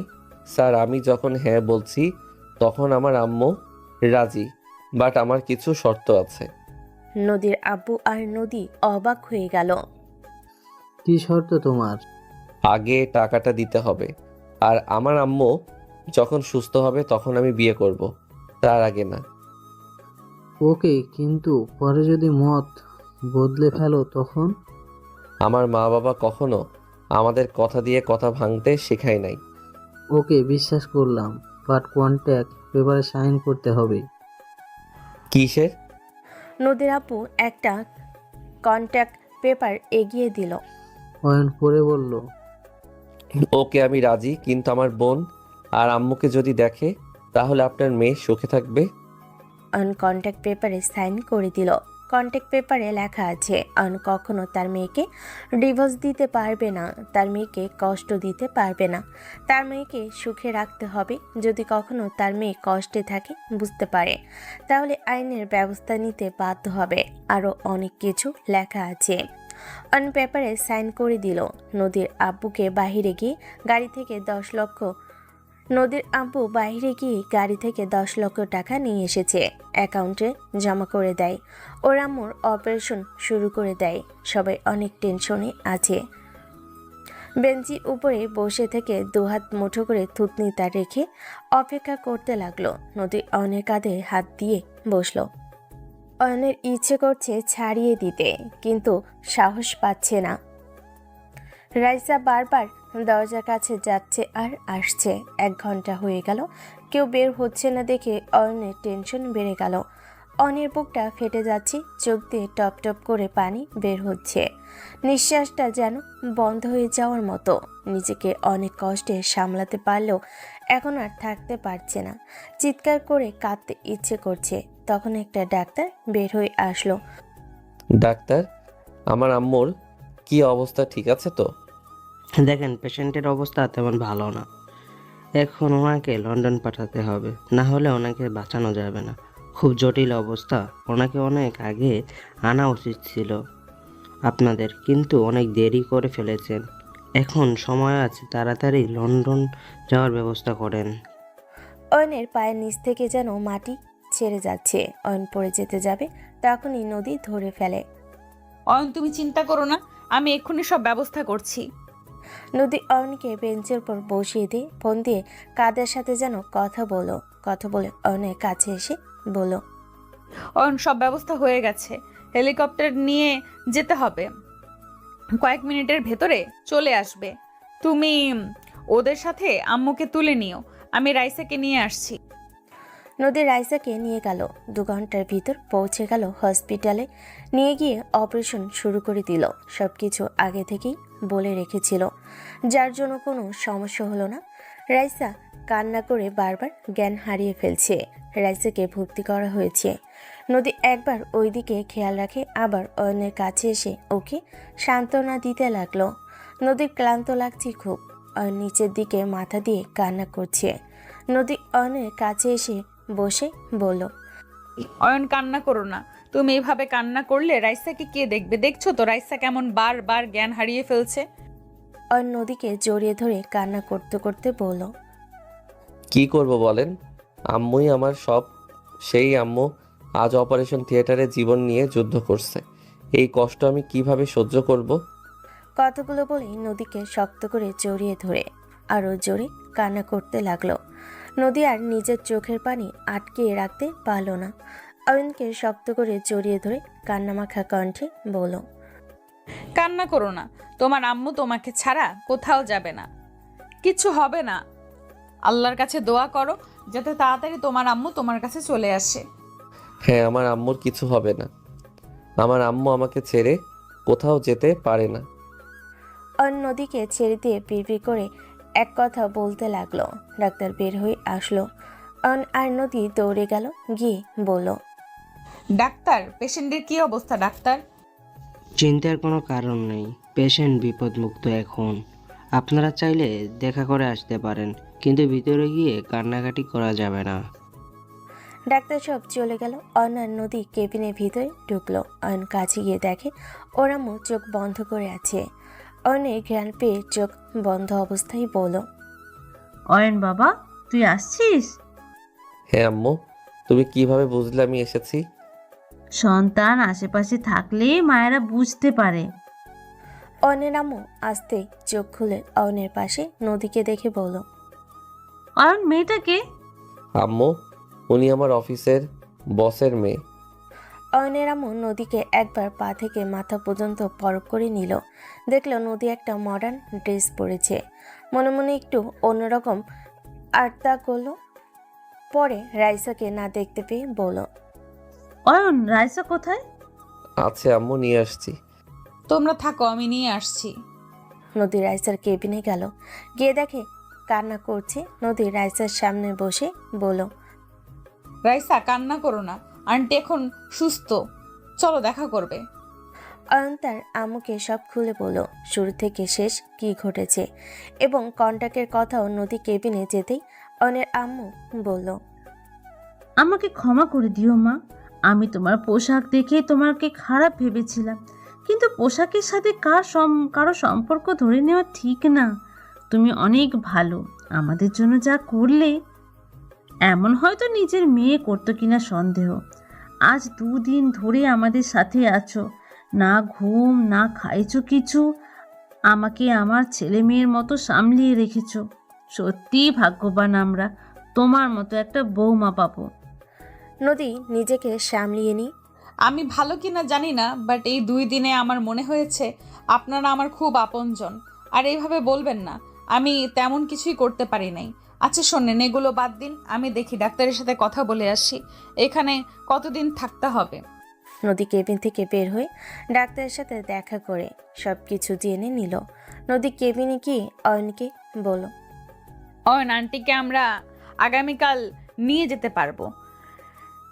স্যার, আমি যখন হ্যাঁ বলছি তখন আমার আম্মু রাজি, বাট আমার কিছু শর্ত আছে। নদীর আব্বু আর নদী অবাক হয়ে গেল। কি শর্ত তোমার? আগে টাকাটা দিতে হবে, আর আমার আম্মু যখন সুস্থ হবে তখন আমি বিয়ে করব, তার আগে না। ওকে, কিন্তু পরে যদি মত বদলে ফেলো তখন? আমার মা বাবা কখনো আমাদের কথা দিয়ে কথা ভাঙতে শেখায় নাই। ওকে, বিশ্বাস করলাম, বাট কন্ট্যাক্ট পেপারে সাইন করতে হবে। কিসের? নদীর আব্বু একটা কন্ট্যাক্ট পেপার এগিয়ে দিল। অয়ন পরে বলল, ওকে আমি রাজি, কিন্তু আমার বোন আর আম্মুকে যদি দেখে তাহলে আপনার মেয়ে সুখে থাকবে। অয়ন কন্ট্যাক্ট পেপারে সাইন করে দিল। কন্ট্যাক্ট পেপারে লেখা আছে অয়ন কখনো তার মেয়েকে ডিভোর্স দিতে পারবে না, তার মেয়েকে কষ্ট দিতে পারবে না, তার মেয়েকে সুখে রাখতে হবে। যদি কখনো তার মেয়ে কষ্টে থাকে বুঝতে পারে, তাহলে আইনের ব্যবস্থা নিতে বাধ্য হবে। আরও অনেক কিছু লেখা আছে। অয়ন পেপারে সাইন করে দিল। নদীর আব্বুকে বাহিরে গিয়ে গাড়ি থেকে 10 লক্ষ নদীর আব্বু বাইরে গিয়ে গাড়ি থেকে 10 লক্ষ টাকা নিয়ে এসেছে, অ্যাকাউন্টে জমা করে দেয়। ওর আম্মুর অপারেশন শুরু করে দেয়। সবাই অনেক টেনশনে আছে। বেঞ্চি উপরে বসে থেকে দুহাত মুঠো করে থুতনিটা রেখে অপেক্ষা করতে লাগলো। নদী অনেক কাঁধে হাত দিয়ে বসলো। অয়নের ইচ্ছে করছে ছাড়িয়ে দিতে, কিন্তু সাহস পাচ্ছে না। রাইসা বারবার দরজার কাছে যাচ্ছে আর আসছে। 1 ঘন্টা হয়ে গেল, কেউ বের হচ্ছে না দেখে অয়নের টেনশন বেড়ে গেল। অয়নের বুকটা ফেটে যাচ্ছে, চোখ দিয়ে টপ টপ করে পানি বের হচ্ছে। নিঃশ্বাসটা যেন বন্ধ হয়ে যাওয়ার মতো। নিজেকে অনেক কষ্টে সামলাতে পারলেও এখন আর থাকতে পারছে না। চিৎকার করে কাঁদতে ইচ্ছে করছে। তখন একটা ডাক্তার বের হয়ে আসলো। ডাক্তার, আমার আম্মুর কি অবস্থা, ঠিক আছে তো? দেখেন, পেশেন্টের অবস্থা তেমন ভালো না। এখন ওনাকে লন্ডন পাঠাতে হবে, না হলে ওনাকে বাঁচানো যাবে না। খুব জটিল অবস্থা। ওনাকে অনেক আগে আনা উচিত ছিল আপনাদের, কিন্তু অনেক দেরি করে ফেলেছেন। এখন সময় আছে, তাড়াতাড়ি লন্ডন যাওয়ার ব্যবস্থা করেন। অয়নের পায়ের নিচ থেকে যেন মাটি ছেড়ে যাচ্ছে। অয়ন পড়ে যেতে যাবে, তখনই নদী ধরে ফেলে। অয়ন, তুমি চিন্তা করো না, আমি এক্ষুনি সব ব্যবস্থা করছি। নদী অয়নকে বেঞ্চের উপর বসিয়ে দিয়ে ফোন দিয়ে কাদের সাথে যেন কথা বলে অয়নের কাছে এসে বলল, অয়ন, সব ব্যবস্থা হয়ে গেছে। হেলিকপ্টার নিয়ে যেতে হবে, কয়েক মিনিটের ভেতরে চলে আসবে। তুমি ওদের সাথে আম্মুকে তুলে নিও, আমি রাইসাকে নিয়ে আসছি। নদী রাইসাকে নিয়ে গেল। 2 ঘন্টার ভিতর পৌঁছে গেল হসপিটালে। নিয়ে গিয়ে অপারেশন শুরু করে দিল। সবকিছু আগে থেকেই বলে রেখেছিল, যার জন্য কোনো সমস্যা হলো না। রাইসা কান্না করে বারবার জ্ঞান হারিয়ে ফেলছে। রাইসাকে ভর্তি করা হয়েছে। নদী একবার ওইদিকে খেয়াল রাখে, আবার অয়নের কাছে এসে ওকে সান্ত্বনা দিতে লাগলো। নদীর ক্লান্ত লাগছে খুব। অয়ন নিচের দিকে মাথা দিয়ে কান্না করছে। নদী অয়নের কাছে এসে বসে বলল, অয়ন, কান্না করো না। তুমি এভাবে কান্না করলে রাইসাকে কে দেখবে? দেখছো তো রাইসা কেমন বারবার জ্ঞান হারিয়ে ফেলছে। অয়ন নদীকে জড়িয়ে ধরে কান্না করতে করতে বলল, কি করব বলেন? আম্মুই আমার সব। সেই আম্মু আজ অপারেশন থিয়েটারে জীবন নিয়ে যুদ্ধ করছে। এই কষ্ট আমি কিভাবে সহ্য করব? কথাগুলো বলেই নদীকে শক্ত করে জড়িয়ে ধরে আরও জোরে কান্না করতে লাগলো। নদী আর নিজের চোখের পানি আটকিয়ে রাখতে পারল না। অয়নকে শক্ত করে জড়িয়ে ধরে কান্নামাখা কণ্ঠে বলল, কান্না করো না, তোমার আম্মু তোমাকে ছাড়া কোথাও যাবে না, কিচ্ছু হবে না। আল্লাহর কাছে দোয়া করো যাতে তাড়াতাড়ি তোমার আম্মু তোমার কাছে চলে আসে। হ্যাঁ, আমার আম্মুর কিছু হবে না। আমার আম্মু আমাকে ছেড়ে কোথাও যেতে পারে না। অয়ন নদীকে ছেড়ে দিয়ে বিড়বিড় করে এক কথা বলতে লাগলো। ডাক্তার বের হয়ে আসলো। অয়ন আর নদী দৌড়ে গেল, গিয়ে বলল, ডাক্তার, পেশেন্টের কি অবস্থা ডাক্তার? চিন্তার কোনো কারণ নেই, পেশেন্ট বিপদমুক্ত এখন। আপনারা চাইলে দেখা করে আসতে পারেন, কিন্তু ভিতরে গিয়ে কান্নাকাটি করা যাবে না। ডাক্তার সব চলে গেল। অয়ন আর নদী কেবিনের ভিতরে ঢুকলো। অয়ন কাছে গিয়ে দেখে ওরা চোখ বন্ধ করে আছে। অয়নের ঘ্রাণ পেয়ে চোখ বন্ধ অবস্থায় বলল, অয়ন বাবা, তুই আসছিস? হ্যাঁ আম্মু, তুমি কিভাবে বুঝলে আমি এসেছি? সন্তান আশেপাশে থাকলে মায়েরা বুঝতে পারে। অয়নের আম্মু আস্তে চোখ খুলে অয়নের পাশে নদীকে দেখে বলল, অয়ন, মেয়েটাকে? আম্মু, উনি আমার অফিসের বসের মেয়ে। অয়নের আম্মু নদীকে একবার পা থেকে মাথা পর্যন্ত পরখ করে নিল। দেখলো নদী একটা মডার্ন ড্রেস পরেছে। মনে মনে একটু অন্যরকম আর্তা করলো। পরে রাইসাকে না দেখতে পেয়ে বলল, অয়ন, রাইসা কোথায়? আছে আম্মু, নিয়ে আসছি। তোমরা থাকো, আমি নিয়ে আসছি। নদী রাইসার কেবিনে গেল। গিয়ে দেখে কান্না করছে। নদী রাইসার সামনে বসে বলল, রাইসা, কান্না করো না, আন্টি এখন সুস্থ, চলো দেখা করবে। অয়ন তার আম্মুকে সব খুলে বলল, শুরু থেকে শেষ কি ঘটেছে এবং কন্টাক্টের কথাও। নদী কেবিনে যেতেই অয়নের আম্মু বলল, আমাকে ক্ষমা করে দিও মা। আমি তোমার পোশাক দেখে তোমাকে খারাপ ভেবেছিলাম, কিন্তু পোশাকের সাথে কারো সম্পর্ক ধরে নেওয়া ঠিক না। তুমি অনেক ভালো, আমাদের জন্য যা করলে, এমন হয়তো নিজের মেয়ে করতো কিনা সন্দেহ। আজ 2 দিন ধরে আমাদের সাথে আছো, না ঘুম না খাইছো কিছু, আমাকে আমার ছেলে মেয়ের মতো সামলিয়ে রেখেছো। সত্যিই ভাগ্যবান আমরা, তোমার মতো একটা বৌমা পাবো। নদী নিজেকে সামলিয়ে নি। আমি ভালো কিনা জানি না, বাট এই 2 দিনে আমার মনে হয়েছে আপনারা আমার খুব আপনজন। আর এইভাবে বলবেন না, আমি তেমন কিছুই করতে পারি নাই। আচ্ছা শোনেন, এগুলো বাদ দিন, আমি দেখি ডাক্তারের সাথে কথা বলে আসি। এখানে কতদিন থাকতে হবে? নদী কেবিন থেকে বের হয়ে ডাক্তারের সাথে দেখা করে সব কিছু জেনে নিল। নদী কেবিনে গিয়ে অয়নকে বলল, অয়ন আন্টিকে আমরা আগামীকাল নিয়ে যেতে পারবো।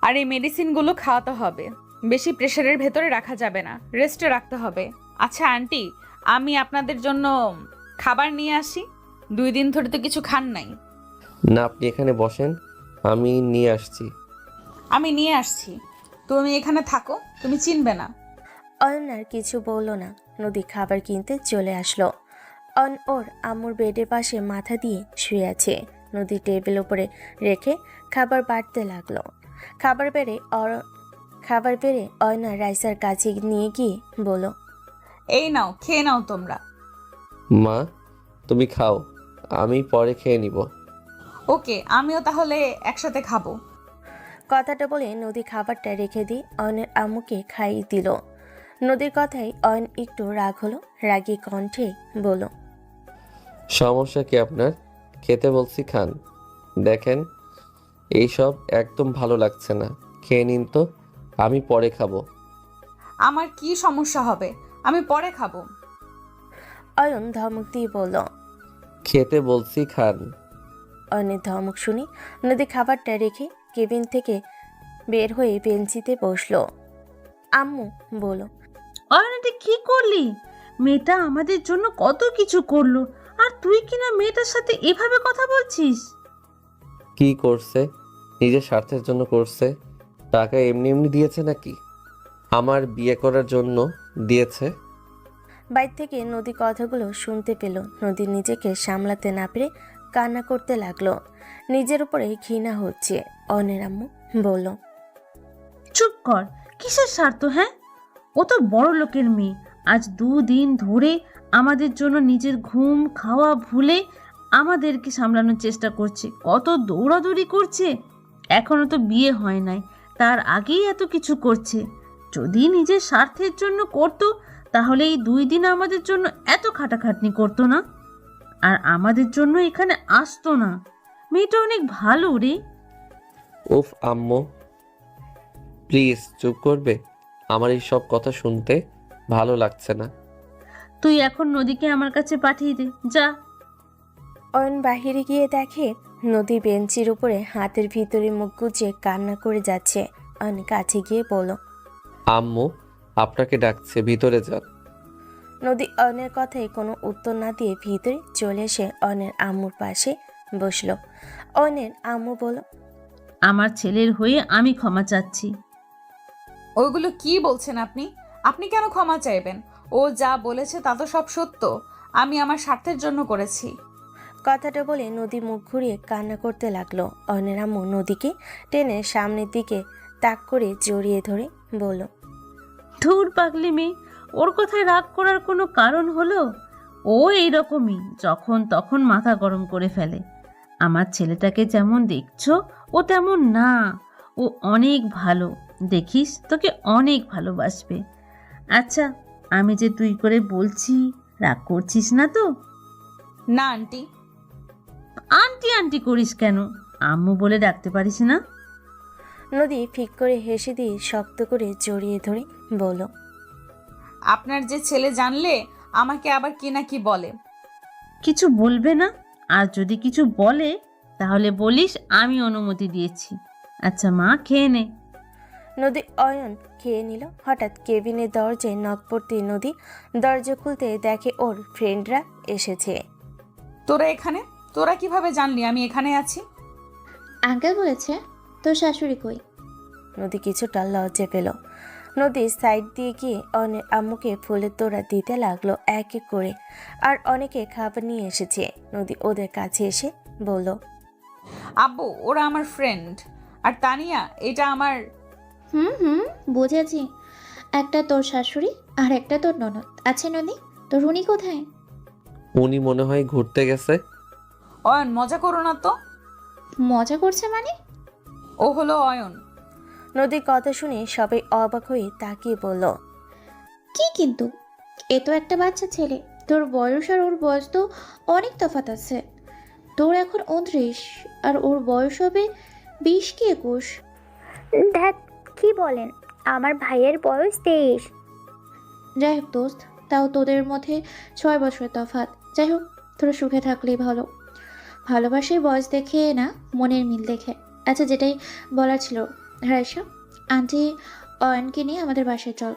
আর এই মেডিসিনগুলো খাওয়াতে হবে, বেশি প্রেশারের ভেতরে রাখা যাবে না, রেস্টে রাখতে হবে। আচ্ছা আন্টি, আমি আপনাদের জন্য খাবার নিয়ে আসি। 2 দিন ধরে তো কিছু খান নাই। না, আপনি এখানে বসেন, আমি নিয়ে আসছি। আমি নিয়ে আসছি, তুমি এখানে থাকো, তুমি চিনবে না। অয়ন আর কিছু বলল না। নদী খাবার কিনতে চলে আসলো। অয়ন ওর আম্মুর বেডের পাশে মাথা দিয়ে শুয়ে আছে। নদী টেবিল উপরে রেখে খাবার বাড়তে লাগলো। খাবার বেড়ে অয়না রাইসার কাছে নিয়ে গিয়ে বলল, এই নাও, খেয়ে নাও তোমরা। মা, তুমি খাও, আমি পরে খেয়ে নিব। ওকে, আমিও তাহলে একসাথে খাবো। কথাটা বলে নদী খাবারটা রেখে দিয়ে অয়নের আম্মুকে খাইয়ে দিল। নদীর কথায় অয়ন একটু রাগ হলো। রাগী কণ্ঠে বলল, সমস্যা কি আপনার? খেতে বলছি খান। দেখেন, এইসব একদম ভালো লাগছে না, খেয়ে নিন তো, আমি পরে খাবো। আমার কি সমস্যা হবে? আমি পরে খাবো। অয়ন ধমক দিয়ে বলল। খেতে বলছি খান। অয়নের ধমক শুনে নদী খাবারটা রেখে কেবিন থেকে বের হয়ে বেঞ্চিতে বসলো। আম্মু বলল, অয়নাটি কি করলি? মেয়েটা আমাদের জন্য কত কিছু করলো, আর তুই কিনা মেয়েটার সাথে এভাবে কথা বলছিস? কি করছে? নিজের স্বার্থের জন্য করছে। টাকা এমনি এমনি দিয়েছে নাকি? আমার বিয়ে করার জন্য দিয়েছে। বাইরে থেকে নদী কথাগুলো শুনতে পেল। নদী নিজেকে সামলাতে না পেরে কান্না করতে লাগলো। নিজের উপরে ঘৃণা হচ্ছে। অয়নের আম্মু বলল, চুপ কর, কিসের স্বার্থ? হ্যাঁ, ও তো বড় লোকের মেয়ে। আজ 2 দিন ধরে আমাদের জন্য নিজের ঘুম খাওয়া ভুলে আমাদেরকে সামলানোর চেষ্টা করছে, কত দৌড়াদৌড়ি করছে। এখনো তো বিয়ে হয় নাই, তার আগেই এত কিছু করছে। যদি নিজের স্বার্থের জন্য করতো তাহলে এই 2 দিন আমাদের জন্য এত খাটাখাটনি করতো না, আর আমাদের জন্য এখানে আসতো না। মেয়েটা অনেক ভালো রে। উফ আম্মু, প্লিজ চুপ করবে? আমার এই সব কথা শুনতে ভালো লাগছে না। তুই এখন নদীকে আমার কাছে পাঠিয়ে দে, যা। অয়ন বাহিরে গিয়ে দেখে নদী বেঞ্চির উপরে হাতের ভিতরে মুখ গুজে কান্না করে যাচ্ছে। অয়ন কাছে গিয়ে বলল, আম্মু আপনাকে ডাকছে, ভিতরে যান। নদী অয়নের কথায় কোনো উত্তর না দিয়ে ভিতরে চলে এসে অয়নের আম্মুর পাশে বসলো। অয়নের আম্মু বলল, আমার ছেলের হয়ে আমি ক্ষমা চাচ্ছি। ওইগুলো কি বলছেন আপনি? আপনি কেন ক্ষমা চাইবেন? ও যা বলেছে তা তো সব সত্য। আমি আমার স্বার্থের জন্য করেছি। কথাটা বলে নদী মুখ ঘুরিয়ে কান্না করতে লাগলো। অয়নের আম্মু নদীকে টেনে সামনের দিকে তাক করে জড়িয়ে ধরে বলল, ধুর পাগলি মেয়ে, ওর কথায় রাগ করার কোনো কারণ হলো? ও এইরকমই, যখন তখন মাথা গরম করে ফেলে। আমার ছেলেটাকে যেমন দেখছো ও তেমন না, ও অনেক ভালো। দেখিস, তোকে অনেক ভালোবাসবে। আচ্ছা, আমি যে তুই করে বলছি, রাগ করছিস না তো? না আন্টি। আন্টি আন্টি করিস কেন? আম্মু বলে ডাকতে পারিস না? নদী ফিক করে হেসে দিয়ে শক্ত করে জড়িয়ে ধরে বলল, আপনার যে ছেলে জানলে আমাকে আবার কি না কি বলে। কিছু বলবে না? আর যদি কিছু বলে তাহলে বলিস আমি অনুমতি দিয়েছি। আচ্ছা মা, খেয়ে নে। নদী অয়ন খেয়ে নিল। হঠাৎ কেবিনের দরজায় নক পড়তে নদী দরজা খুলতে দেখে ওর ফ্রেন্ডরা এসেছে। তোরা এখানে? তোরা কিভাবে জানলি আমি এখানে আছি? আঙ্কেল বলেছে। তোর শাশুড়ি কই? নদী কিছুটা লজ্জা পেল। নদী সাইড দিয়ে গিয়ে অনেক আম্মুকে ফুলের তোড়া দিতে লাগলো এক এক করে। আর অনেকে খাবার নিয়ে এসেছে। নদী ওদের কাছে এসে বলল, আব্বু ওরা আমার ফ্রেন্ড, আর তানিয়া এটা আমার। হুম, বুঝেছি। একটা তোর শাশুড়ি আর একটা তোর ননদ আছে। নদী, তোর উনি কোথায়? উনি মনে হয় ঘুরতে গেছে। অয়ন মজা করো না তো। মজা করছে মানে? ও হলো অয়ন। নদীর কথা শুনে সবাই অবাক হয়ে তাকিয়ে বলল, কি কিন্তু? এ তো একটা বাচ্চা ছেলে। তোর বয়স আর ওর বয়স তো অনেক তফাৎ আছে। তোর এখন 29 আর ওর বয়স হবে 20 কি 21। ধ্যাত, কি বলেন? আমার ভাইয়ের বয়স 23। যাই হোক দোস্ত, তাও তোদের মধ্যে 6 বছরের তফাৎ। যাই হোক, তোরা সুখে থাকলেই ভালো। ভালোবাসার বয়স দেখে না, মনের মিল দেখে। আচ্ছা, যেটাই বলার ছিল, রাইসা আন্টি অয়নকে নিয়ে আমাদের বাসায় চল।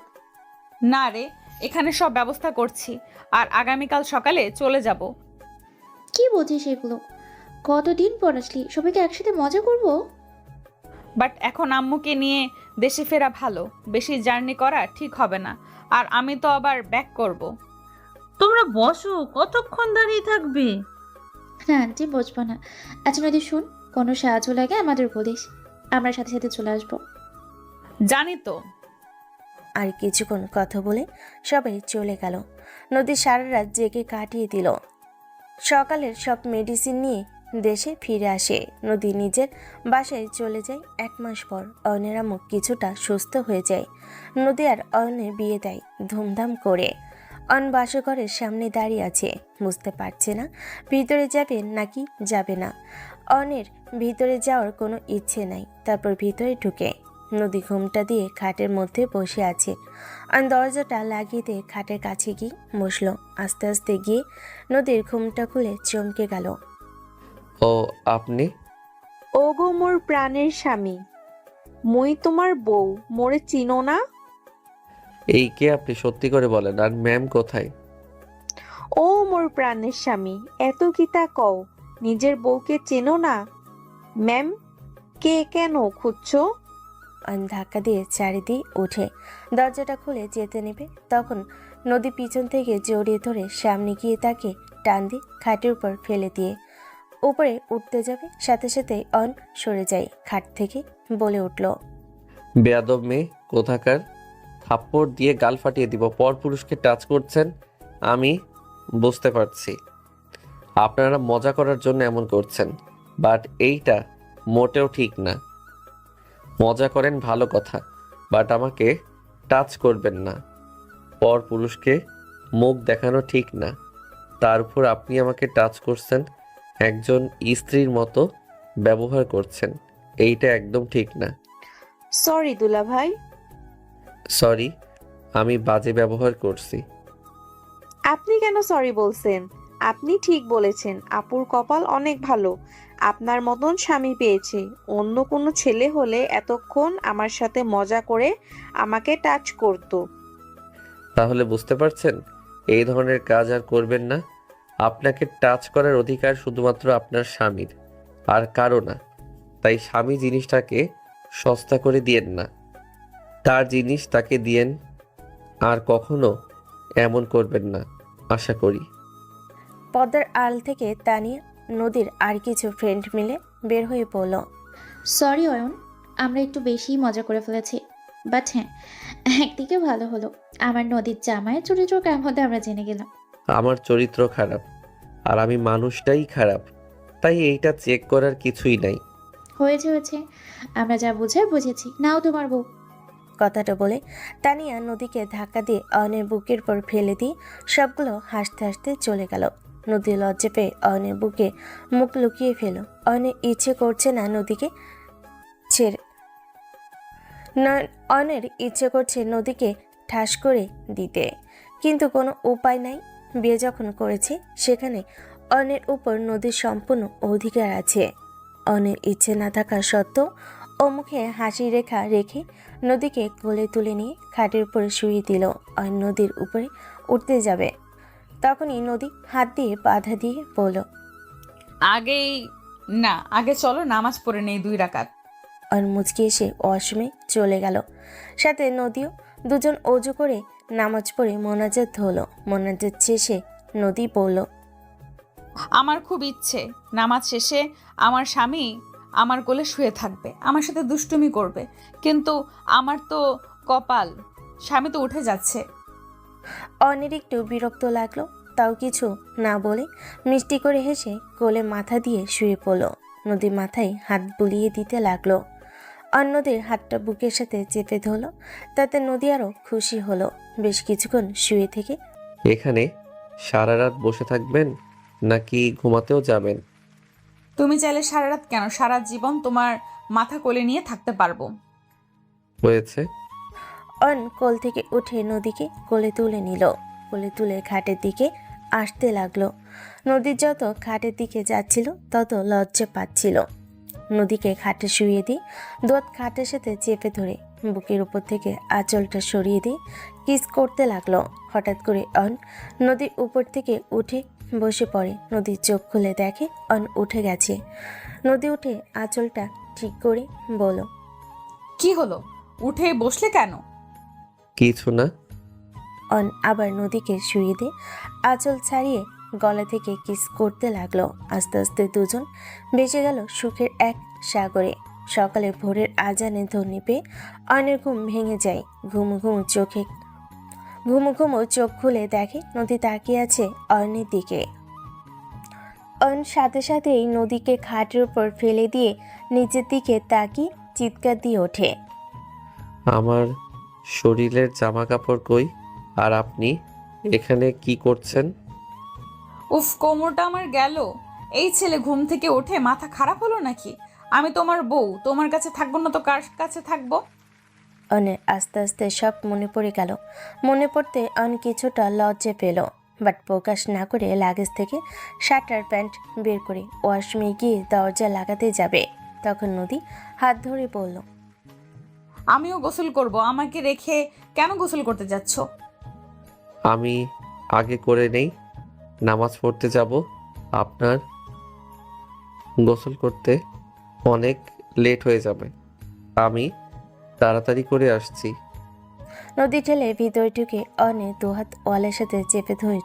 না রে, এখানে সব ব্যবস্থা করছি, আর আগামীকাল সকালে চলে যাব। কি বুঝিস এগুলো? কতদিন পর আসলি, সবাইকে একসাথে মজা করব। বাট এখন আম্মুকে নিয়ে দেশে ফেরা ভালো, বেশি জার্নি করা ঠিক হবে না। আর আমি তো আবার ব্যাক করব। তোমরা বসো, কতক্ষণ দাঁড়িয়ে থাকবে? না আন্টি, বুঝবো না। আচ্ছা নদী শুন, কোনো সাহায্য লাগে আমাদের বলিস, আমরা সাথে সাথে চলে আসবো। জানি তো। আর কিছুক্ষণ কথা বলে সবাই চলে গেল। নদী সারা রাত জেগে কাটিয়ে দিল। সকালের সব মেডিসিন নিয়ে দেশে ফিরে আসে। নদী নিজের বাসায় চলে যায় 1 মাস পর। অয়নের আম্মু কিছুটা সুস্থ হয়ে যায়। নদী আর অয়নের বিয়ে দেয় ধুমধাম করে। অয়ন বাসঘরের সামনে দাঁড়িয়ে আছে, বুঝতে পারছে না ভিতরে যাবে নাকি যাবে না। অয়নের ভিতরে যাওয়ার কোনো ইচ্ছে নাই। তারপর ভিতরে ঢুকে নদী ঘুমটা দিয়ে খাটের মধ্যে বসে আছে। অয়ন দরজাটা লাগিয়ে দিয়ে খাটের কাছে গিয়ে বসলো। আস্তে আস্তে গিয়ে নদীর ঘুমটা খুলে চমকে গেল। ও আপনি? ওগো মোর প্রাণের স্বামী, মুই তোমার বউ, মোরে চিনো না? এই কে আপনি, সত্যি করে বলেন। আর ম্যাম কোথায়? ও মোর প্রাণের স্বামী, এত কিতা কও, নিজের বউকে চেনো না? ম্যাম কে, কেন খুঁজছো? অয়ন ধাক্কা দিয়ে চারিদিকে উঠে দরজাটা খুলে যেতে নেবে, তখন নদী পিছন থেকে জড়িয়ে ধরে সামনে গিয়ে তাকে টান দিয়ে খাটের উপর ফেলে দিয়ে উপরে উঠতে যাবে, সাথে সাথে অয়ন সরে যায় খাট থেকে, বলে উঠল, বেয়াদব মেয়ে কোথাকার, থাপ্পড় দিয়ে গাল ফাটিয়ে দিব। পর পুরুষকে টাচ করছেন, আমি বুঝতে পারছি আপনারা মজা করার জন্য এমন করছেন, বাট এইটা মোটেও ঠিক না। মজা করেন ভালো কথা, বাট আমাকে টাচ করবেন না। পর পুরুষকে মুখ দেখানো ঠিক না। তার উপর আপনি আমাকে টাচ করছেন, একজন স্ত্রীর মতো ব্যবহার করছেন, এইটা একদম ঠিক না। সরি দুলা ভাই। সরি, আমি বাজে ব্যবহার করছি। আপনি কেন সরি বলছেন? আপনি ঠিক বলেছেন, আপুর কপাল অনেক ভালো, আপনার মতন স্বামী পেয়েছে। অন্য কোনো ছেলে হলে এতক্ষণ আমার সাথে মজা করে আমাকে টাচ করতো। তাহলে বুঝতে পারছেন, এই ধরনের কাজ আর করবেন না। আপনাকে টাচ করার অধিকার শুধুমাত্র আপনার স্বামীর, আর কারো না। তাই স্বামী জিনিসটাকে সস্তা করে দিয়েন না, তার জিনিস তাকে দিয়েন। আর কখনো এমন করবেন না আশা করি। পদ্মার আল থেকে তানিয়া, নদীর আর কিছু ফ্রেন্ড মিলে বের হয়ে পড়ল। সরি অয়ন, আমরা একটু বেশি মজা করে ফেলেছি। বাট হ্যাঁ, একদিকে ভালো হলো, আমার নদীর জামাইয়ের চরিত্র কেমন হতে আমরা জেনে গেলাম। আমার চরিত্র খারাপ, আর আমি মানুষটাই খারাপ, তাই এইটা চেক করার কিছুই নাই। হয়েছে, আমরা যা বুঝার বুঝেছি। নাও তোমার বউ। কথাটা বলে তানিয়া নদীকে ধাক্কা দিয়ে অয়নের বুকের পর ফেলে দিয়ে সবগুলো হাসতে হাসতে চলে গেল। নদী লজ্জা পেয়ে অয়নের বুকে মুখ লুকিয়ে ফেল। অয়নের ইচ্ছে করছে না নদীকে ছেড়ে অয়নের ইচ্ছে করছে নদীকে ঠাস করে দিতে, কিন্তু কোনো উপায় নাই। বিয়ে যখন করেছে সেখানে অয়নের উপর নদীর সম্পূর্ণ অধিকার আছে। অয়নের ইচ্ছে না থাকা সত্ত্বেও ও মুখে হাসি রেখা রেখে নদীকে কোলে তুলে নিয়ে খাটের উপরে শুয়ে দিল। অয়ন নদীর উপরে উঠতে যাবে, তখনই নদী হাত দিয়ে বাধা দিয়ে বলল, আগে চলো নামাজ পড়ে নেই 2 রাকাত। অয়ন মুচকি এসে ওয়াশরুমে চলে গেল। সাথে নদীও। দুজন অজু করে নামাজ পড়ে মোনাজাত হলো। মোনাজাত শেষে নদী বলল, আমার খুব ইচ্ছে নামাজ শেষে আমার স্বামী আমার কোলে শুয়ে থাকবে, আমার সাথে দুষ্টুমি করবে, কিন্তু আমার তো কপাল, স্বামী তো উঠে যাচ্ছে। অনেক একটু বিরক্ত লাগলো, তাও কিছু না বলে মিষ্টি করে হেসে কোলে মাথা দিয়ে শুয়ে পড়ল। নদী মাথায় হাত বুলিয়ে দিতে লাগলো। অন্যদের হাতটা বুকের সাথে চেপে ধরল, তাতে নদী আরও খুশি হলো। বেশ কিছুক্ষণ শুয়ে থেকে এখানে সারা রাত বসে থাকবেন নাকি ঘুমাতেও যাবেন? তুমি চাইলে সারা রাত কেন, সারা জীবন তোমার মাথা কোলে নিয়ে থাকতে পারবো। হয়েছে। অন কোল থেকে উঠে নদীকে কোলে তুলে নিল। কোলে তুলে খাটের দিকে আসতে লাগলো। নদীর যত খাটের দিকে যাচ্ছিল তত লজ্জা পাচ্ছিল। নদীকে খাটে শুয়ে দিয়ে দোয়াত খাটের সাথে চেপে ধরে বুকের উপর থেকে আঁচলটা সরিয়ে দিয়ে কিস করতে লাগলো। হঠাৎ করে অন নদীর উপর থেকে উঠে বসে পড়ে। নদীর চোখ খুলে দেখে অন উঠে গেছে। নদী উঠে আঁচলটা ঠিক করে বলো, কি হলো, উঠে বসলে কেন? কিছু না। অন আবার নদীকে শুয়ে দিয়ে আঁচল ছাড়িয়ে গলা থেকে কিস করতে লাগলো। আস্তে আস্তে দুজন বেঁচে গেল সুখের এক সাগরে। সকালে ভোরের আজানে ধ্বনি পেয়ে অয়নের ঘুম ভেঙে যায়। ঘুমু ঘুমু চোখ খুলে দেখে নদী তাকিয়ে আছে অয়নের দিকে। অয়ন সাথে সাথেই নদীকে খাটের উপর ফেলে দিয়ে নিচের দিকে তাকিয়ে চিৎকার দিয়ে ওঠে, আমার শরীরের জামা কাপড় কই? আর আপনি এখানে কি করছেন? উফ, কোমরটা আমার গেল। এই ছেলে ঘুম থেকে ওঠে মাথা খারাপ হলো নাকি? আমি তোমার বউ, তোমার কাছে থাকবো না তো কার কাছে থাকবো? অয়নের আস্তে আস্তে সব মনে পড়ে গেল। মনে পড়তে অয়ন কিছুটা লজ্জা পেল, বাট প্রকাশ না করে লাগেজ থেকে শার্ট আর প্যান্ট বের করে ওয়াশরুমে গিয়ে দরজা লাগাতে যাবে। তখন নদী হাত ধরে বলল, আমিও গোসল করব, আমাকে রেখে কেন গোসল করতে যাচ্ছ? আমি আগে করে নেই, নামাজ পড়তে যাব। আপনার গোসল করতে অনেক লেট হয়ে যাবে, আমি তাড়াতাড়ি করে আসছি। নদী ঠেলে ভিতরে ঢুকে অনেক দুহাত ওয়ালের সাথে চেপে ধরে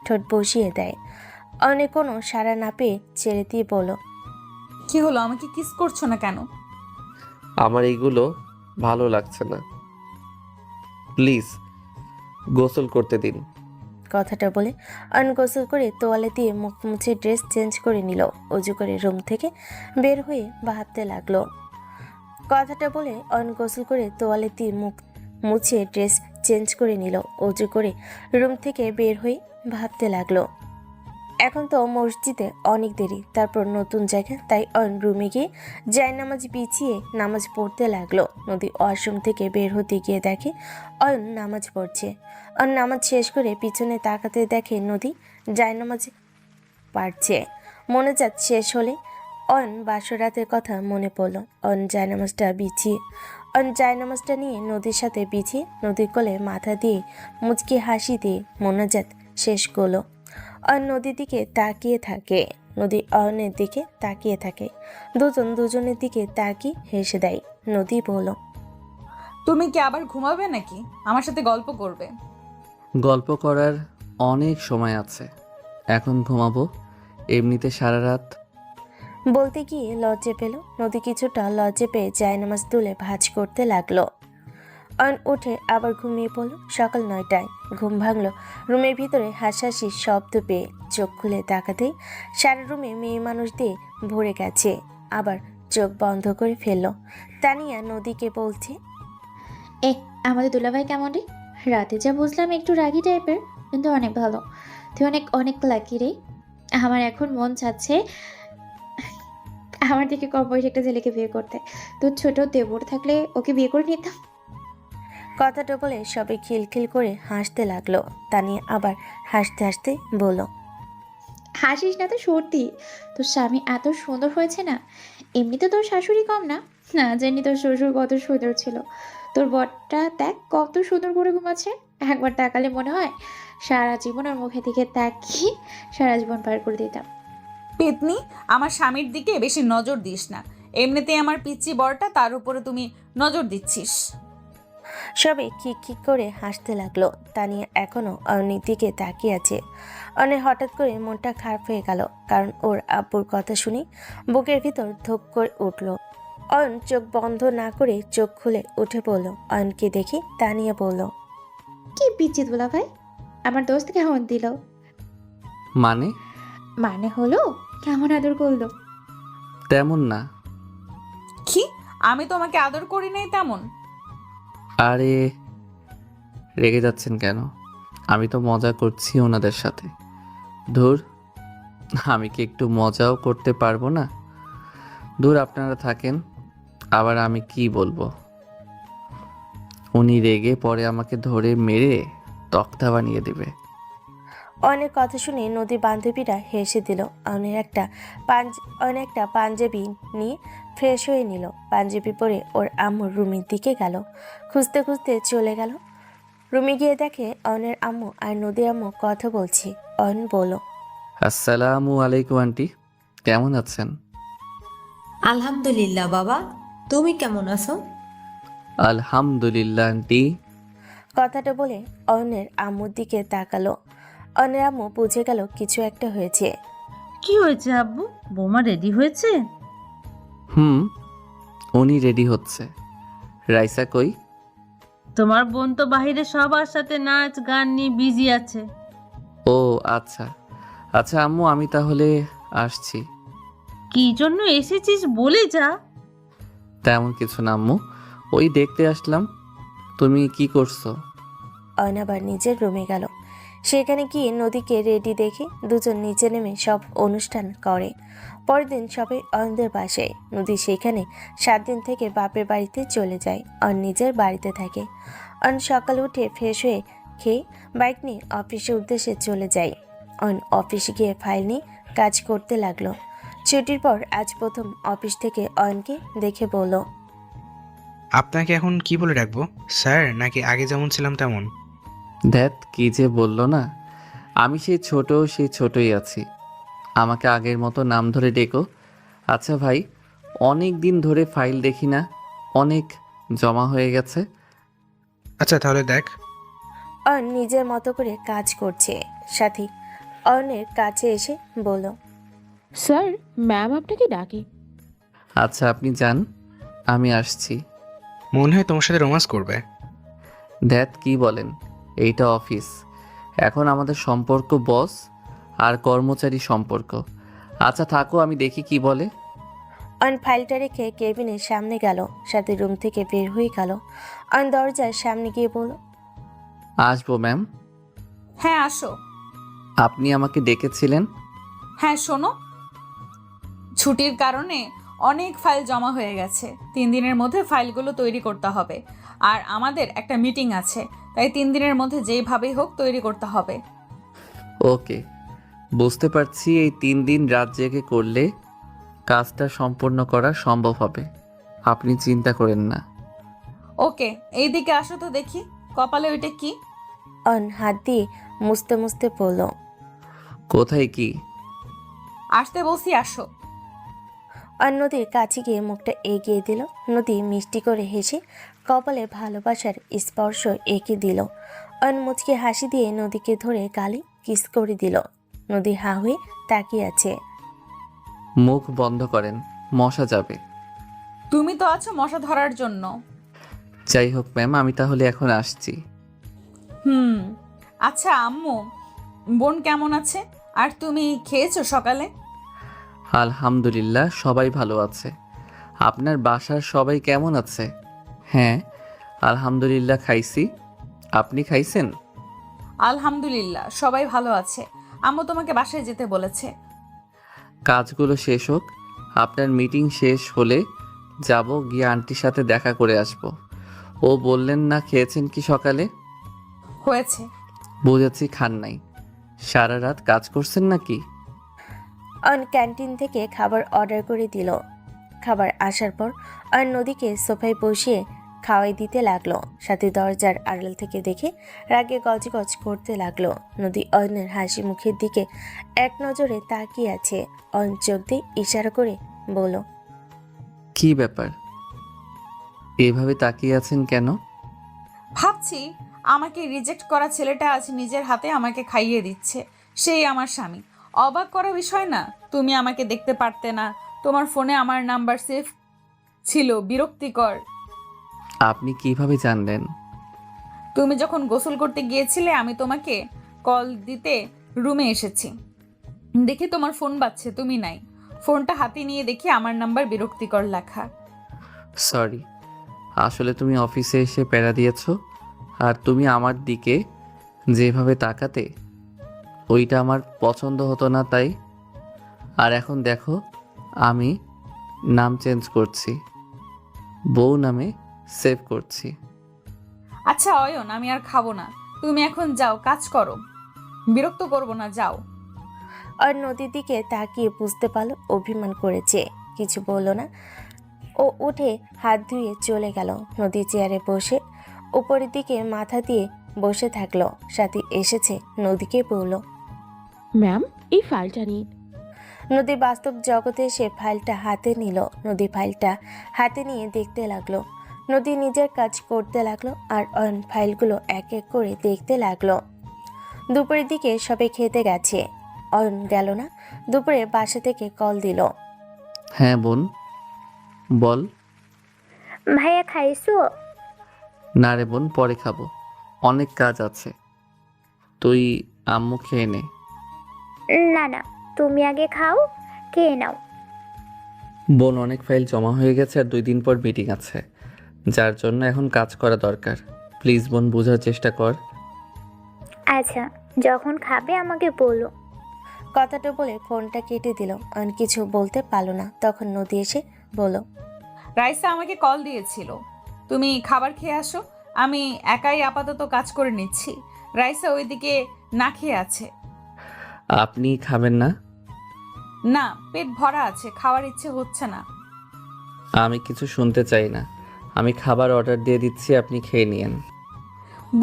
ঠোঁট বসিয়ে দেয়। অনেক কোনো সাড়া না পেয়ে ছেড়ে দিয়ে বলল, কি হলো, আমাকে কিস করছো না কেন? আমার এইগুলো ভালো লাগছে না, প্লিজ গোসল করতে দিন। কথাটা বলে অয়ন গোসল করে তোয়ালে দিয়ে মুখ মুছে ড্রেস চেঞ্জ করে নিল। অজু করে রুম থেকে বের হয়ে ভাবতে লাগলো। কথাটা বলে অয়ন গোসল করে তোয়ালে দিয়ে মুখ মুছে ড্রেস চেঞ্জ করে নিল। অজু করে রুম থেকে বের হয়ে ভাবতে লাগলো। এখন তো মসজিদে অনেক দেরি, তারপর নতুন জায়গা, তাই অয়ন রুমে গিয়ে জায়নামাজ বিছিয়ে নামাজ পড়তে লাগলো। নদী ওয়াশরুম থেকে বের হতে গিয়ে দেখে অয়ন নামাজ পড়ছে। অয়ন নামাজ শেষ করে পিছনে তাকাতে দেখে নদী জায়নামাজ পারছে। মোনাজাত শেষ হলে অয়ন বাসর রাতের কথা মনে পড়ল। অয়ন জায়নামাজটা নিয়ে নদীর সাথে বিছিয়ে নদীর কোলে মাথা দিয়ে মুচকি হাসি দিয়ে মোনাজাত শেষ করলো। অয়ন নদীর দিকে তাকিয়ে থাকে, নদী অয়নের দিকে তাকিয়ে থাকে। দুজন দুজনের দিকে তাকিয়ে হেসে দেয়। নদী বলল, তুমি কি আবার ঘুমাবে নাকি আমার সাথে গল্প করবে? গল্প করার অনেক সময় আছে, এখন ঘুমাবো। এমনিতে সারা রাত। বলতে গিয়ে লজ্জা পেল। নদী কিছুটা লজ্জা পেয়ে জায়নামাজ তুলে ভাঁজ করতে লাগলো। অয়ন উঠে আবার ঘুমিয়ে পড়ল। সকাল 9টায় ঘুম ভাঙল রুমের ভিতরে হাসাহাসি শব্দ পেয়ে। চোখ খুলে তাকাতেই সারা রুমে মেয়ে মানুষ দিয়ে ভরে গেছে। আবার চোখ বন্ধ করে ফেলল। তানিয়া নদীকে বলছে, আমাদের দুলাভাই কেমন রে? রাতে যা বুঝলাম একটু রাগী টাইপের, কিন্তু অনেক ভালো। তুই অনেক অনেক লাকি রে। আমার এখন মন চাচ্ছে আমার দিকে কম বয়সী একটা ছেলেকে বিয়ে করতে। তোর ছোট দেবর থাকলে ওকে বিয়ে করে নিতাম। কথাটা বলে সবাই খিলখিল করে হাসতে লাগলো। তানিয়া আবার হাসতে হাসতে বলল, হাসিস না তো সত্যি, তোর স্বামী এত সুন্দর হয়েছে না। এমনিতে তোর শাশুড়ি কম না, না জানি তোর শ্বশুর কত সুন্দর ছিল। তোর বরটা দেখ কত সুন্দর করে ঘুমাচ্ছে। একবার তাকালে মনে হয় সারা জীবন ওর মুখে দিকে তাকিয়ে সারা জীবন পার করে দিতাম। পেতনি, আমার স্বামীর দিকে বেশি নজর দিস না। এমনিতেই আমার পিচ্চি বরটা, তার উপরে তুমি নজর দিচ্ছিস। সবে খিক করে হাসতে লাগলো। তানিয়া এখনো অয়নের দিকে তাকিয়ে আছে। অয়নের হঠাৎ করে মনটা খারাপ হয়ে গেল, কারণ ওর আব্বুর কথা শুনে বুকের ভিতর ধুপ করে উঠল। অয়ন চোখ বন্ধ না করে চোখ খুলে উঠে পড়ল। অয়নকে দেখে তানিয়া বলল, কি বিচিত বলা ভাই, আমার দোস্ত কেমন দিল? মানে? মানে হলো কেমন আদর করলো? তেমন না। কি, আমি তোমাকে আদর করি নাই তেমন? আরে রেগে যাচ্ছেন কেন? আমি তো মজা করছি ওনাদের সাথে। ধুর, আমি কি একটু মজাও করতে পারবো না? দূর, আপনারা থাকেন। আবার আমি কি বলবো? উনি রেগে পরে আমাকে ধরে মেরে তক্তা বানিয়ে দেবে। অনেক কথা শুনে নদী বান্ধবীরা হেসে দিল। অনেক একটা পাঞ্জাবি নিয়ে ফ্রেশ হয়ে নিল। পাঞ্জাবি পরে ওর আম্মুর রুমের দিকে গেল। খুঁজতে খুঁজতে চলে গেল। রুমে গিয়ে দেখে অয়নের আম্মু আর নদী আম্মু কথা বলছে। অয়ন বলল, আসসালামু আলাইকুম আন্টি, কেমন আছেন? আলহামদুলিল্লাহ বাবা, তুমি কেমন আছো? আলহামদুলিল্লাহ আন্টি। কথাটা বলে অয়নের আম্মুর দিকে তাকালো। অয়নের আম্মু বুঝে গেল কিছু একটা হয়েছে। কি হয়েছে আব্বু? বৌমা রেডি হয়েছে? উনি রেডি হচ্ছে। রাইসা কই? তোমার বোন তো বাইরে সবার সাথে নাচ গান নিয়ে বিজি আছে। ও আচ্ছা আচ্ছা আম্মু, আমি তাহলে আসছি। কি জন্য এসেছিস বলে যা। তেমন কিছু না আম্মু, ওই দেখতে আসলাম। তুমি কি করছো? অয়ন আবার নিজের রুমে গেল। সেখানে গিয়ে নদীকে রেডি দেখে দুজন নিচে নেমে সব অনুষ্ঠান করে। পরের দিন সবাই অয়নদের বাসায়। নদী সেখানে 7 দিন থেকে বাপের বাড়িতে চলে যায়। অয়ন নিজের বাড়িতে থাকে। অয়ন সকালে উঠে ফ্রেশ হয়ে খেয়ে বাইক নিয়ে অফিসের উদ্দেশ্যে চলে যায়। অয়ন অফিসে গিয়ে ফাইল নিয়ে কাজ করতে লাগলো। ছুটির পর আজ প্রথম অফিস থেকে অয়নকে দেখে বলল, আপনাকে এখন কি বলে ডাকবো, স্যার নাকি আগে যেমন ছিলাম তেমন? ধ্যাত, কি যে বললো না। আমি সেই ছোটই আছি। আমাকে আগের মতো নাম ধরে ডেকো। আচ্ছা ভাই, অনেক দিন ধরে ফাইল দেখি না, অনেক জমা হয়ে গেছে। আচ্ছা তাহলে দেখ। অয়ন নিজের মতো করে কাজ করছে। সাথী অয়নের কাছে এসে বলল, স্যার, ম্যাম আপনাকে ডাকে। আচ্ছা আপনি যান, আমি আসছি। মনে হয় তোমার সাথে রোমান্স করবে। ধ্যাত, কি বলেন? এইটা অফিস। এখন আমাদের সম্পর্ক বস আর কর্মচারী সম্পর্ক। আচ্ছা থাকো, আমি দেখি কি বলে। অয়ন ফাইলটা রেখে কেবিনের সামনে গেল। সাথে রুম থেকে বের হয়ে গেল। অয়ন দরজার সামনে গিয়ে বলল, আসবো ম্যাম। হ্যাঁ আসো। আপনি আমাকে ডেকেছিলেন? হ্যাঁ শোনো, ছুটির কারণে অনেক ফাইল জমা হয়ে গেছে। 3 দিনের মধ্যে ফাইলগুলো তৈরি করতে হবে। আর আমাদের একটা মিটিং আছে, তাই 3 দিনের মধ্যে যেইভাবেই হোক তৈরি করতে হবে। ওকে, বুঝতে পারছি। এই 3 দিন রাত জেগে করলে কাজটা সম্পূর্ণ করা সম্ভব হবে। আপনি চিন্তা করেন না। ওকে, এইদিকে আসো তো দেখি, কপালে ওইটা কি? অয়ন হাত দিয়ে মুছতে মুছতে বলল, কোথায় কি? আসতে বলছি, আসো। অয়ন নদীর কাছে গিয়ে মুখটা এগিয়ে দিল। নদী মিষ্টি করে হেসে কপালে ভালোবাসার স্পর্শ এঁকে দিল। অয়ন মুচকে হাসি দিয়ে নদীকে ধরে গালে কিস করে দিল। নদী হা হয়ে তাকিয়ে আছে। মুখ বন্ধ করেন, মশা যাবে। তুমি তো আছো মশা ধরার জন্য। যাই হোক ম্যাম, আমি তাহলে এখন আসছি। আচ্ছা আম্মু, বোন কেমন আছে? আর তুমি খেয়েছো সকালে? আলহামদুলিল্লাহ, সবাই ভালো আছে। আপনার বাসার সবাই কেমন আছে? হ্যাঁ আলহামদুলিল্লাহ, খাইছি। আপনি খাইছেন? আলহামদুলিল্লাহ, সবাই ভালো আছে। আম্মু তোমাকে বাসায় যেতে বলেছে। কাজগুলো শেষ হোক, আপনার মিটিং শেষ হলে যাব, গিয়ে আন্টির সাথে দেখা করে আসব। ও বললেন না খেয়েছেন কি সকালে? হয়েছে। বুঝেছি, খান নাই। সারা রাত কাজ করছেন নাকি? অয়ন ক্যান্টিন থেকে খাবার অর্ডার করে দিল। খাবার আসার পর অয়ন নদীকে সোফায় বসিয়ে খাওয়াই দিতে লাগলো। সাথে দরজার আড়াল থেকে দেখে রাগে গজগজ করতে লাগলো। নদী অয়নের হাসি মুখের দিকে এক নজরে তাকিয়ে আছে। অয়ন চোখ দিয়ে ইশারা করে বলল, কি ব্যাপার, এভাবে তাকিয়ে আছেন কেন? ভাবছি আমাকে রিজেক্ট করা ছেলেটা আজ নিজের হাতে আমাকে খাইয়ে দিচ্ছে, সেই আমার স্বামী। অবাক করা বিষয় না? তুমি আমাকে দেখতে পারতে না, তোমার ফোনে আমার নাম্বার সেভ ছিল, বিরক্তিকর। আপনি কিভাবে জানলেন? তুমি যখন গোসল করতে গিয়েছিলে আমি তোমাকে কল দিতে রুমে এসেছি, দেখি তোমার ফোন বাজছে, তুমি নাই। ফোনটা হাতে নিয়ে দেখি আমার নাম্বার বিরক্তিকর লেখা। সরি, আসলে তুমি অফিসে এসে প্যারা দিয়েছো, আর তুমি আমার দিকে যেভাবে তাকাতে ওইটা আমার পছন্দ হতো না, তাই। আর এখন দেখো, আমি নাম চেঞ্জ করছি, বউ নামে সেভ করছি। আচ্ছা অয়ন, আমি আর খাবো না, তুমি এখন যাও, কাজ করো, বিরক্ত করবো না, যাও। আর নদীর দিকে তাকিয়ে বুঝতে পারলো অভিমান করেছে, কিছু বলল না। ও উঠে হাত ধুয়ে চলে গেল। নদী চেয়ারে বসে উপরের দিকে মাথা দিয়ে বসে থাকলো। সাথী এসেছে, নদীকে বলল, ম্যাম এই ফাইলটা নিন। নদী বাস্তব জগতে এসে ফাইলটা হাতে নিল। নদী ফাইলটা হাতে নিয়ে দেখতে লাগলো। নদী নিজের কাজ করতে লাগলো আর অয়ন ফাইলগুলো এক এক করে দেখতে লাগলো। দুপুরের দিকে সবাই খেতে গেছে, অয়ন গেল না। দুপুরে বাসা থেকে কল দিল। হ্যাঁ বোন, বল। ভাইয়া খাইছো? না রে বোন, পরে খাবো, অনেক কাজ আছে। তুই আম্মু খেয়ে নে। না না, তুমি আগে খাও, খেয়ে নাও। বোন, অনেক ফাইল জমা হয়ে গেছে আর 2 দিন পর মিটিং আছে, যার জন্য এখন কাজ করা দরকার। প্লিজ বোন, বোঝার চেষ্টা কর। আচ্ছা, যখন খাবে আমাকে বলো। কথাটা বলে ফোনটা কেটে দিল। অয়ন কিছু বলতে পারলো না। তখন নদী এসে বলল, রাইসা আমাকে কল দিয়েছিল, তুমি খাবার খেয়ে আসো, আমি একাই আপাতত কাজ করে নিচ্ছি। রাইসা ওইদিকে না খেয়ে আছে। আপনি খাবেন না? না, পেট ভরা আছে, খাওয়ার ইচ্ছে হচ্ছে না। আমি কিছু শুনতে চাই না, আমি খাবার অর্ডার দিয়ে দিচ্ছি, আপনি খেয়ে নিয়েন।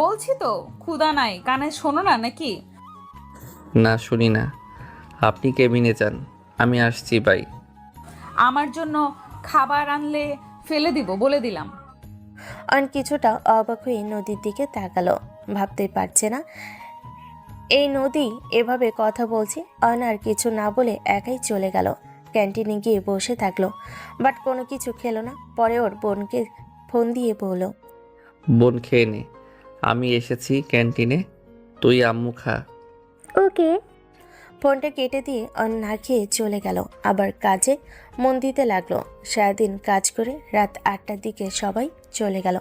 বলছি তো ক্ষুধা নাই, কানে শোনো না নাকি? না, শুনি না। আপনি কেবিনে যান, আমি আসছি, বাই। আমার জন্য খাবার আনলে ফেলে দিব, বলে দিলাম। অয়ন কিছুটা অবাক হয়ে নদীর দিকে তাকালো। ভাবতেই পারছে না এই নদী এভাবে কথা বলছে। অয়ন আর কিছু না বলে একাই চলে গেল। ক্যান্টিনে গিয়ে বসে থাকলো, বাট কোনো কিছু খেলো না। পরে ওর বোনকে ফোন দিয়ে বলল, বোন খেয়ে নে, আমি এসেছি ক্যান্টিনে, তুই আম্মু খা। ওকে। ফোনটা কেটে দিয়ে অয়ন না খেয়ে চলে গেল। আবার কাজে মন দিতে লাগলো। সারাদিন কাজ করে রাত 8টার দিকে সবাই চলে গেল।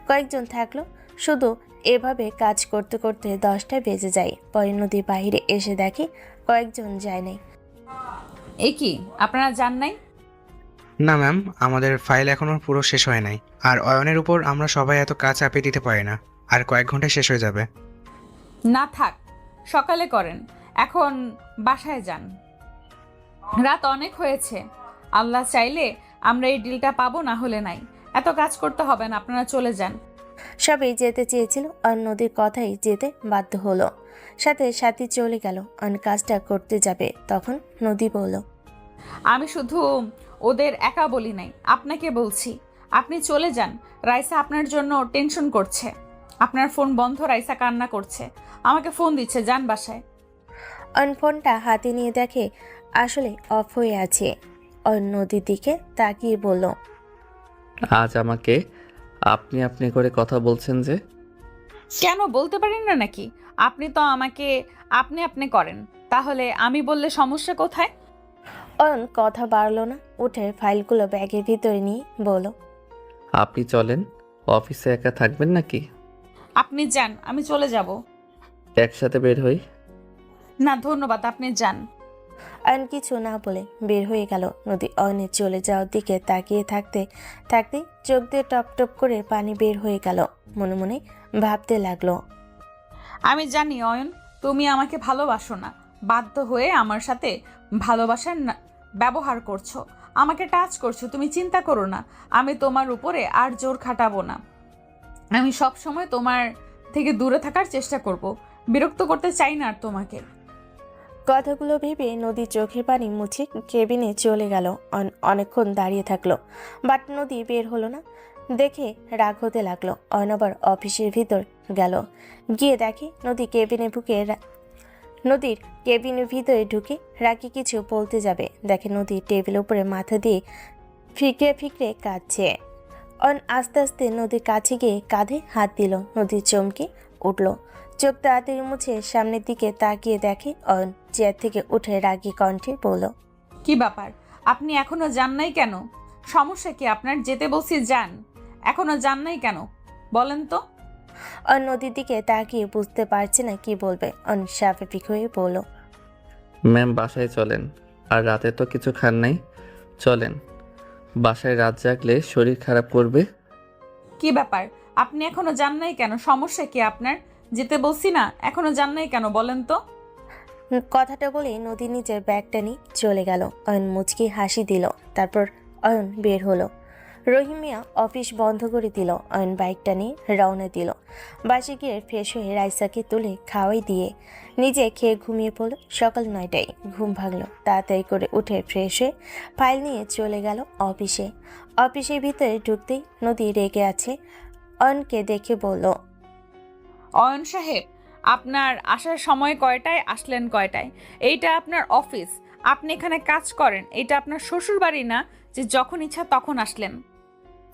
কয়েকজন থাকলো, শুধু এভাবে কাজ করতে করতে 10টা বেজে যায়। পরে নদী বাইরে এসে দেখে কয়েকজন যায় নাই। এ কি, আপনারা যান নাই? না ম্যাম, আমাদের ফাইল এখনো পুরো শেষ হয় নাই, আর অয়নের উপর আমরা সবাই এত কাজ চাপিয়ে দিতে পারি না, আর কয়েক ঘন্টায় শেষ হয়ে যাবে। না থাক, সকালে করেন, এখন বাসায় যান, রাত অনেক হয়েছে। আল্লাহ চাইলে আমরা এই ডিলটা পাবো, না হলে নাই। এত কাজ করতে হবে না, আপনারা চলে যান। সবাই যেতে চেয়েছিল, আর নদীর কথাই যেতে বাধ্য হলো। সাথে সাথী চলে গেল। অন কাজটা করতে যাবে, তখন নদী বলল, আমি শুধু ওদের একা বলি নাই, আপনাকে বলছি, আপনি চলে যান। রাইসা আপনার জন্য টেনশন করছে। আপনার ফোন বন্ধ, রাইসা কান্না করছে, আমাকে ফোন দিচ্ছে, যান বাসায়। অন ফোনটা হাতে নিয়ে দেখে আসলে অফ হয়ে আছে। অন নদীর দিকে তাকিয়ে বলল, আজ আমাকে আপনি আপনি করে কথা বলছেন যে? কেন বলতে পারেন না নাকি? আপনি তো আমাকে আপনি আপনি করেন, তাহলে আমি বললে সমস্যা কোথায়? অয়ন কথা বাড়লো না। উঠে ফাইলগুলো ব্যাগের ভিতরে নিয়ে বলল, আপনি চলেন, অফিসে একা থাকবেন নাকি? আপনি যান, আমি চলে যাব। একসাথে বের হই। না ধন্যবাদ, আপনি যান। অয়ন কিছু না বলে বের হয়ে গেল। নদী অয়নের চলে যাওয়ার দিকে তাকিয়ে থাকতে থাকতে চোখ দিয়ে টপ টপ করে পানি বের হয়ে গেল। মনে মনে ভাবতে লাগলো, আমি জানি অয়ন, তুমি আমাকে ভালোবাসো না, বাধ্য হয়ে আমার সাথে ভালোবাসার ব্যবহার করছো, আমাকে টাচ করছো। তুমি চিন্তা করো না, আমি তোমার উপরে আর জোর খাটাবো না। আমি সব সময় তোমার থেকে দূরে থাকার চেষ্টা করব, বিরক্ত করতে চাই না আর তোমাকে। কথাগুলো ভেবে নদী চোখের পানি মুছে কেবিনে চলে গেল। অনেকক্ষণ দাঁড়িয়ে থাকলো, বাট নদী বের হলো না। দেখে রাগ হতে লাগলো। অয়ন আবার অফিসের ভিতর গেল, গিয়ে দেখে নদীর কেবিনের ভিতরে ঢুকে রাগি কিছু বলতে যাবে, দেখে নদী টেবিল উপরে মাথা দিয়ে ফিকরে ফিকরে কাঁদছে। অয়ন আস্তে আস্তে নদীর কাছে গিয়ে কাঁধে হাত দিল। নদী চমকে উঠল, চোখ তাড়াতাড়ি মুছে সামনের দিকে তাকিয়ে দেখে অয়ন চেয়ার থেকে উঠে রাগী কণ্ঠে বলল, কি ব্যাপার, আপনি এখনো যান নাই কেন? সমস্যা কি আপনার? যেতে বলছি যান, এখনো যান নাই কেন বলেন তো? অয়ন নদীর দিকে তাকিয়ে বুঝতে পারছে না কি বলবে। অয়ন স্বাভাবিক হয়ে বলল, ম্যাম বাসায় চলেন, আর রাতে তো কিছু খান নাই, চলেন। বাসায় রাত জাগলে শরীর খারাপ করবে। কি ব্যাপার, আপনি এখনো যান নাই কেন? সমস্যা কি আপনার? যেতে বলছি না, এখনো যান নাই কেন বলেন তো? কথাটা বলে নদী নিজের ব্যাগটা নিয়ে চলে গেল। অয়ন মুচকি হাসি দিল, তারপর অয়ন বের হলো। রহিম মিয়া অফিস বন্ধ করে দিল। অয়ন বাইকটা নিয়ে রওনা দিল। বাসে গিয়ে ফ্রেশ হয়ে রাইসাকে তুলে খাওয়াই দিয়ে নিজে খেয়ে ঘুমিয়ে পড়ল। সকাল 9টায় ঘুম ভাঙল। তাড়াতাড়ি করে উঠে ফ্রেশ হয়ে ফাইল নিয়ে চলে গেল অফিসে। অফিসের ভিতরে ঢুকতেই নদী রেগে আছে। অয়নকে দেখে বলল, অয়ন সাহেব, আপনার আসার সময় কয়টায়, আসলেন কয়টায়? এইটা আপনার অফিস, আপনি এখানে কাজ করেন। এটা আপনার শ্বশুর বাড়ি না যে যখন ইচ্ছা তখন আসলেন।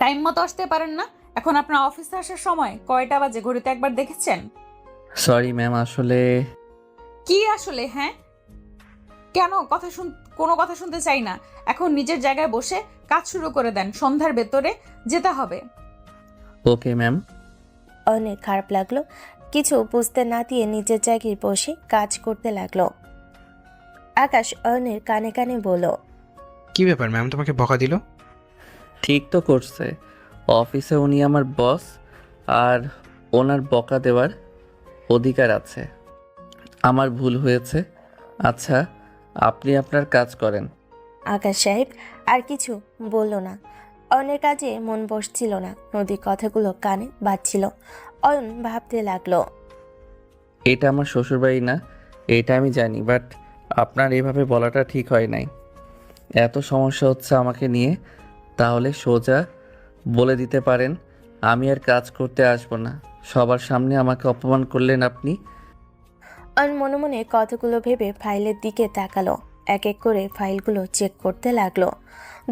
টাইম মতো আসতে পারেন না? এখন আপনার অফিসে আসার সময় কয়টা বাজে ঘড়িতে একবার দেখেছেন? সরি ম্যাম, আসলে কি আসলে? হ্যাঁ, কেন কোনো কথা শুনতে চাই না। এখন নিজের জায়গায় বসে কাজ শুরু করে দেন, সন্ধ্যার ভেতরে যেতে হবে। Okay ma'am. অনেক খারাপ লাগলো। কিছু বুঝতে না দিয়ে নিজের জায়গায় বসে কাজ করতে লাগলো। আকাশ অয়নের কানে কানে বলল, কি ব্যাপার ম্যাম, তোমাকে বকা দিল? ঠিক তো করছে, অফিসে উনি আমার বস, আর ওনার বকা দেওয়ার অধিকার আছে। আমার ভুল হয়েছে। আচ্ছা, আপনি আপনার কাজ করেন। আকাশ সাহেব আর কিছু বলল না। অয়নের কাজে মন বসছিল না। নদীর কথাগুলো কানে বাজছিল। অয়ন ভাবতে লাগলো, এটা আমার শ্বশুরবাড়ি না, এটা আমি জানি, বাট আপনার এভাবে বলাটা ঠিক হয় নাই। এত সমস্যা হচ্ছে আমাকে নিয়ে, তাহলে সোজা বলে দিতে পারেন আমি আর কাজ করতে আসবো না। সবার সামনে আমাকে অপমান করলেন আপনি। অয়ন মনে মনে কথাগুলো ভেবে ফাইলের দিকে তাকালো। এক এক করে ফাইলগুলো চেক করতে লাগলো।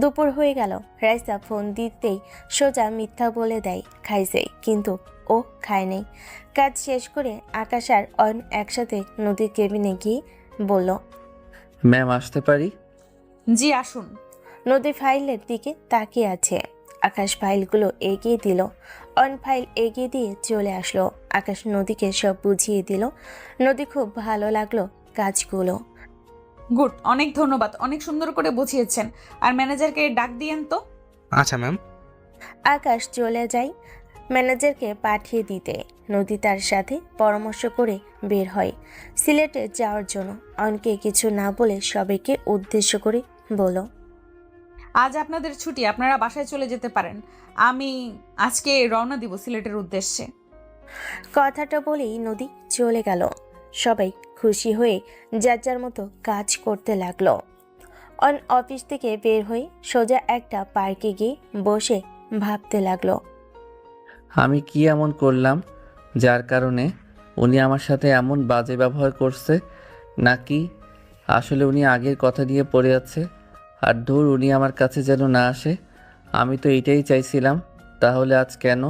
দুপুর হয়ে গেল। রাইসা ফোন দিতেই সোজা মিথ্যা বলে দেয় খাইছে, কিন্তু ও খায় নাই। কাজ শেষ করে আকাশ আর অয়ন একসাথে নদীর কেবিনে গিয়ে বলল, ম্যাম আসতে পারি? জি আসুন। নদী ফাইলের দিকে তাকিয়ে আছে। আকাশ ফাইলগুলো এগিয়ে দিল। অয়ন ফাইল এগিয়ে দিয়ে চলে আসলো। আকাশ নদীকে সব বুঝিয়ে দিল। নদী খুব ভালো লাগলো কাজগুলো। গুড, অনেক ধন্যবাদ, অনেক সুন্দর করে বুঝিয়েছেন। আর ম্যানেজারকে ডাক দিয়েন তো। আচ্ছা ম্যাম। আকাশ চলে যায় ম্যানেজারকে পাঠিয়ে দিতে। নদী তার সাথে পরামর্শ করে বের হয় সিলেটে যাওয়ার জন্য। অয়নকে কিছু না বলে সবাইকে উদ্দেশ্য করে বলল, আজ আপনাদের ছুটি, আপনারা বাসায় চলে যেতে পারেন। আমি আজকে রওনা দিব সিলেটের উদ্দেশ্যে। কথাটা বলেই নদী চলে গেল। সবাই খুশি হয়ে যার যার মতো কাজ করতে লাগলো। অন অফিস থেকে বের হয়ে সোজা একটা পার্কে গিয়ে বসে ভাবতে লাগলো, আমি কি এমন করলাম যার কারণে উনি আমার সাথে এমন বাজে ব্যবহার করছে? নাকি আসলে উনি আগের কথা নিয়ে পড়ে আছে? আর ধুর, উনি আমার কাছে যেন না আসে। আমি তো এটাই চাইছিলাম। তাহলে আজ কেন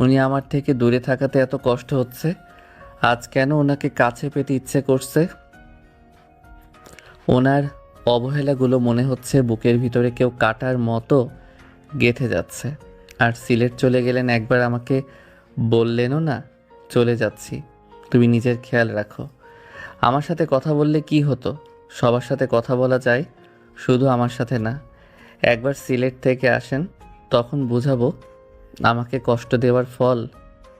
উনি আমার থেকে দূরে থাকাতে এত কষ্ট হচ্ছে? আজ কেন ওনাকে কাছে পেতে ইচ্ছে করছে? ওনার অবহেলাগুলো মনে হচ্ছে বুকের ভিতরে কেউ কাটার মতো গেঁথে যাচ্ছে। আর সিলেট চলে গেলেন একবার, আমাকে বললেনও না চলে যাচ্ছি, তুমি নিজের খেয়াল রাখো। আমার সাথে কথা বললে কি হতো? সবার সাথে কথা বলা যায়, শুধু আমার সাথে না। একবার সিলেট থেকে আসেন, তখন বুঝাবো আমাকে কষ্ট দেওয়ার ফল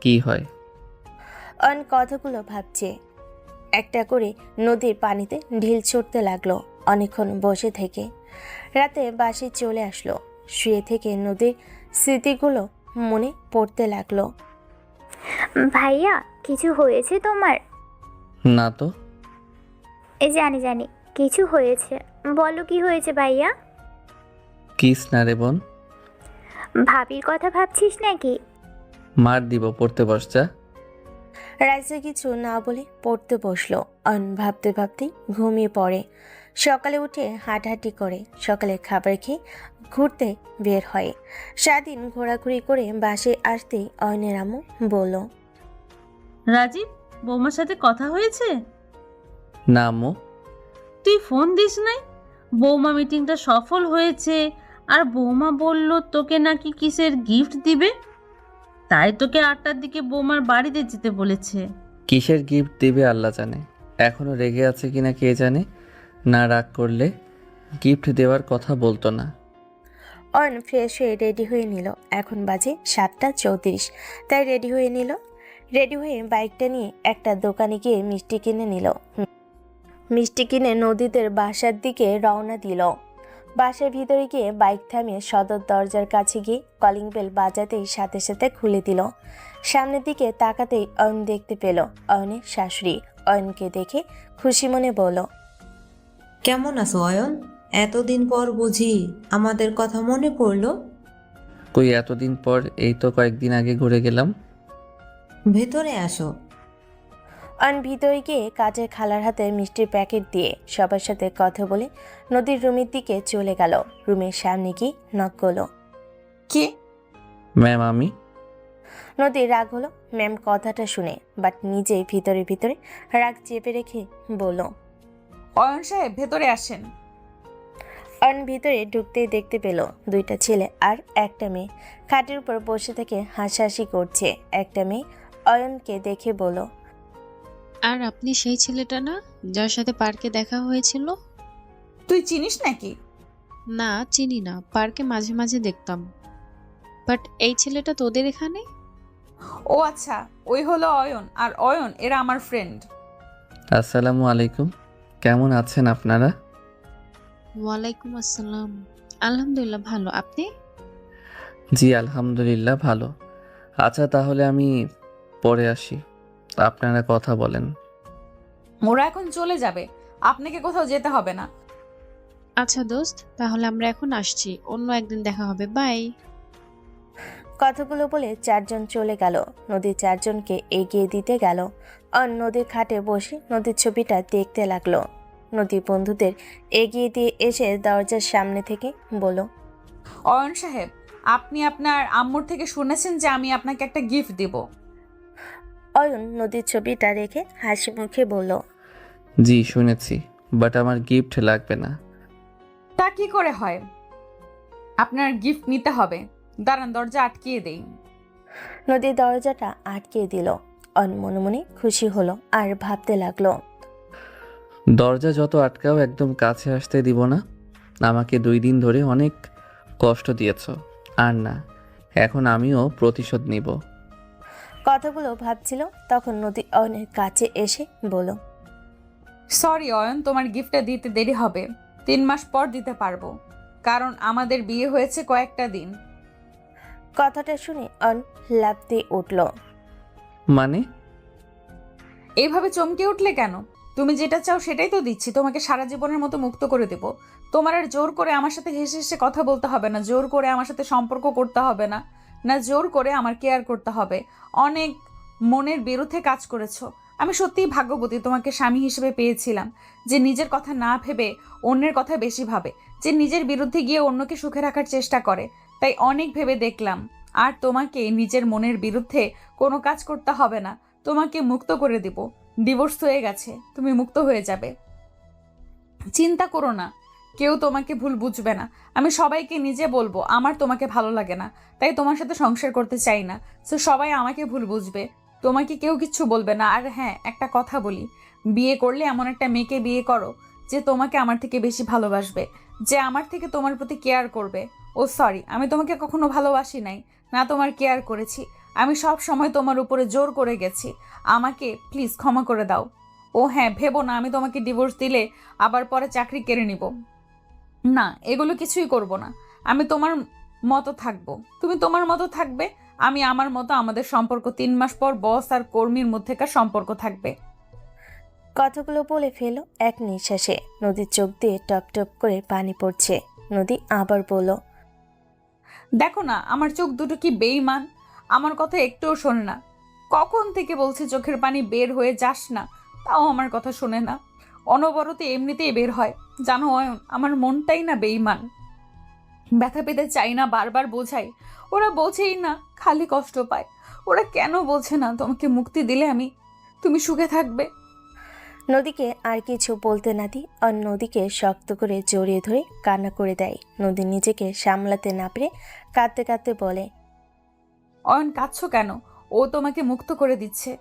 কি হয়। অন কথাগুলো ভাবছে। একটা করে নদীর পানিতে ঢিল ছুটতে লাগলো অনেকক্ষণ বসে থেকে। রাতে বাসে চলে আসলো। শুয়ে থেকে নদীর স্মৃতিগুলো মনে পড়তে লাগলো। ভাইয়া কিছু হয়েছে তোমার? না তো। জানি জানি কিছু হয়েছে, বলো কি হয়েছে ভাইয়া? কিস না রে বোন। ভাবির কথা ভাবছিস নাকি? মার দিব, পড়তে বস যা। রাইসা কিছু না বলে পড়তে বসলো। অয়ন ভাবতে ভাবতে ঘুমিয়ে পড়ে। সকালে উঠে হাঁটাহাঁটি করে, সকালে খাবার খেয়ে ঘুরতে বের হয়। সারাদিন ঘোরাঘুরি করে বাসে আসতেই অয়নের আম্মু বলল, রাজীব, বৌমার সাথে কথা হয়েছে? না আম্মু। তুই ফোন দিস নাই? বৌমা মিটিংটা সফল হয়েছে আর বৌমা বলল তোকে নাকি কিসের গিফট দিবে, তাই তোকে 8টার দিকে বৌমার বাড়িতে যেতে বলেছে। কিসের গিফট দিবে আল্লাহ জানে, এখনো রেগে আছে কিনা কে জানে। না রাগ করলে গিফট দেওয়ার কথা বলতো না। অয়ন ফ্রেশ হয়ে রেডি হয়ে নিল। এখন বাজে 7:34, তাই রেডি হয়ে নিল। রেডি হয়ে বাইকটা নিয়ে একটা দোকানে গিয়ে মিষ্টি কিনে নিল। মিষ্টি কিনে নদীদের বাসার দিকে রওনা দিল। বাসার ভিতরে গিয়ে বাইক থামিয়ে সদর দরজার কাছে গিয়ে কলিং বেল বাজাতেই সাথে সাথে খুলে দিল। সামনের দিকে তাকাতেই অয়ন দেখতে পেল অয়নের শাশুড়ি। অয়নকে দেখে খুশি মনে বলল, কেমন আছো অয়ন? এতদিন পর বুঝি আমাদের কথা মনে পড়লো? কই এতদিন পর, এই তো কয়েকদিন আগে ঘুরে গেলাম। ভেতরে আসো। অয়ন ভিতরে গিয়ে কাজের খালার হাতে মিষ্টির প্যাকেট দিয়ে সবার সাথে কথা বলে নদীর রুমের দিকে চলে গেল। রুমের সামনে গিয়ে নক করলো। কে? ম্যাম আমি। নদীর রাগ হলো ম্যাম কথাটা শুনে, বাট নিজেই ভিতরে ভিতরে রাগ চেপে রেখে বলল, অয়ন সাহেব ভেতরে আসেন। অয়ন ভিতরে ঢুকতেই দেখতে পেল দুইটা ছেলে আর একটা মেয়ে খাটের উপর বসে থেকে হাসাহাসি করছে। একটা মেয়ে অয়নকে দেখে বলল, আর আপনি সেই ছেলেটা না যার সাথে পার্কে দেখা হয়েছিল? তুই চিনিস নাকি? না, চিনি না, পার্কে মাঝে মাঝে দেখতাম। বাট এই ছেলেটা তোদের এখানে? ও আচ্ছা, ওই হলো অয়ন, আর অয়ন এরা আমার ফ্রেন্ড। আসসালামু আলাইকুম, কেমন আছেন আপনারা? ওয়ালাইকুম আসসালাম। আলহামদুলিল্লাহ ভালো, আপনি? জি আলহামদুলিল্লাহ ভালো। আচ্ছা তাহলে আমি পরে আসি, আপনারা কথা বলেন। ওরা এখন চলে যাবে, আপনাকে কোথাও যেতে হবে না। আচ্ছা দোস্ত, তাহলে আমরা এখন আসছি, অন্য একদিন দেখা হবে, বাই। কথাগুলো বলে চারজন চলে গেল। নদীর চারজনকে এগিয়ে দিতে গেল। অয়ন নদীর খাটে বসে নদীর ছবিটা দেখতে লাগলো। নদীর বন্ধুদের এগিয়ে দিয়ে এসে দরজার সামনে থেকে বলল, অয়ন সাহেব, আপনি আপনার আম্মুর থেকে শুনেছেন যে আমি আপনাকে একটা গিফট দিব। অয়ন নদীর ছবিটা রেখে হাসি মুখে বলল, জি শুনেছি, বাট আমার গিফট লাগবে না। তা কি করে হয়? আপনার গিফট নিতে হবে। দাঁড়ান, দরজা আটকিয়ে দেই। নদীর দরজাটা আটকে দিল। অয়ন মনে মনে খুশি হলো আর ভাবতে লাগলো, দরজা যত আটকাও একদম কাছে আসতে দিব না। আমাকে 2 দিন ধরে অনেক কষ্ট দিয়েছ, আর না, এখন আমিও প্রতিশোধ নিব। কথাগুলো ভাবছিল তখন নদী অয়নের কাছে এসে বলল, সরি অয়ন, তোমার গিফটটা দিতে দেরি হবে। 3 মাস পর দিতে পারবো, কারণ আমাদের বিয়ে হয়েছে কয়েকটা দিন। কথাটা শুনে অয়ন লাফ দিয়ে উঠল। মানে? এইভাবে চমকে উঠলে কেন? তুমি যেটা চাও সেটাই তো দিচ্ছি। তোমাকে সারা জীবনের মতো মুক্ত করে দেব। তোমার আর জোর করে আমার সাথে হেসে হেসে কথা বলতে হবে না, জোর করে আমার সাথে সম্পর্ক করতে হবে না, না জোর করে আমার কেয়ার করতে হবে। অনেক মনের বিরুদ্ধে কাজ করেছো। আমি সত্যিই ভাগ্যবতী তোমাকে স্বামী হিসেবে পেয়েছিলাম, যে নিজের কথা না ভেবে অন্যের কথা বেশি ভাবে, যে নিজের বিরুদ্ধে গিয়ে অন্যকে সুখে রাখার চেষ্টা করে। তাই অনেক ভেবে দেখলাম আর তোমাকে নিজের মনের বিরুদ্ধে কোনো কাজ করতে হবে না। তোমাকে মুক্ত করে দিব। ডিভোর্স হয়ে গেছে, তুমি মুক্ত হয়ে যাবে। চিন্তা করো না, কেউ তোমাকে ভুল বুঝবে না। আমি সবাইকে নিজে বলবো আমার তোমাকে ভালো লাগে না, তাই তোমার সাথে সংসার করতে চাই না। সো সবাই আমাকে ভুল বুঝবে, তোমাকে কেউ কিচ্ছু বলবে না। আর হ্যাঁ, একটা কথা বলি, বিয়ে করলে এমন একটা মেয়েকে বিয়ে করো যে তোমাকে আমার থেকে বেশি ভালোবাসবে, যে আমার থেকে তোমার প্রতি কেয়ার করবে। ও সরি, আমি তোমাকে কখনো ভালোবাসি নাই, না তোমার কেয়ার করেছি। আমি সব সময় তোমার উপরে জোর করে গেছি। আমাকে প্লিজ ক্ষমা করে দাও। ও হ্যাঁ, ভেবো না আমি তোমাকে ডিভোর্স দিলে আবার পরে চাকরি কেড়ে নিব। না, এগুলো কিছুই করব না। আমি তোমার মতো থাকবো, তুমি তোমার মতো থাকবে, আমি আমার মতো। আমাদের সম্পর্ক 3 মাস পর বস আর কর্মীর মধ্যেকার সম্পর্ক থাকবে। কথাগুলো বলে ফেল এক নিঃশ্বাসে। নদীর চোখ দিয়ে টপ টপ করে পানি পড়ছে। নদী আবার বলল, দেখো না আমার চোখ দুটো কি বেইমান, আমার কথা একটুও শোনে না। কখন থেকে বলছে চোখের পানি বের হয়ে যাস না, তাও আমার কথা শোনে না। অনবরত এমনিতেই বের হয়। জানো অয়ন, আমার মনটাই না বেইমান। ব্যথা পেতে চাই না, বারবার বোঝাই, ওরা বোঝেই না, খালি কষ্ট পায়। ওরা কেন বোঝে না তোমাকে মুক্তি দিলে তুমি সুখে থাকবে? নদীকে আর কিছু বলতে না দি অন নদীকে শক্ত করে জড়িয়ে ধরে কান্না করে দেয়। নদী নিজেকে সামলাতে না পেরে কাঁদতে কাঁদতে বলে, অয়ন কাঁদছো কেন? ও তোমাকে মুক্ত করে দিচ্ছে,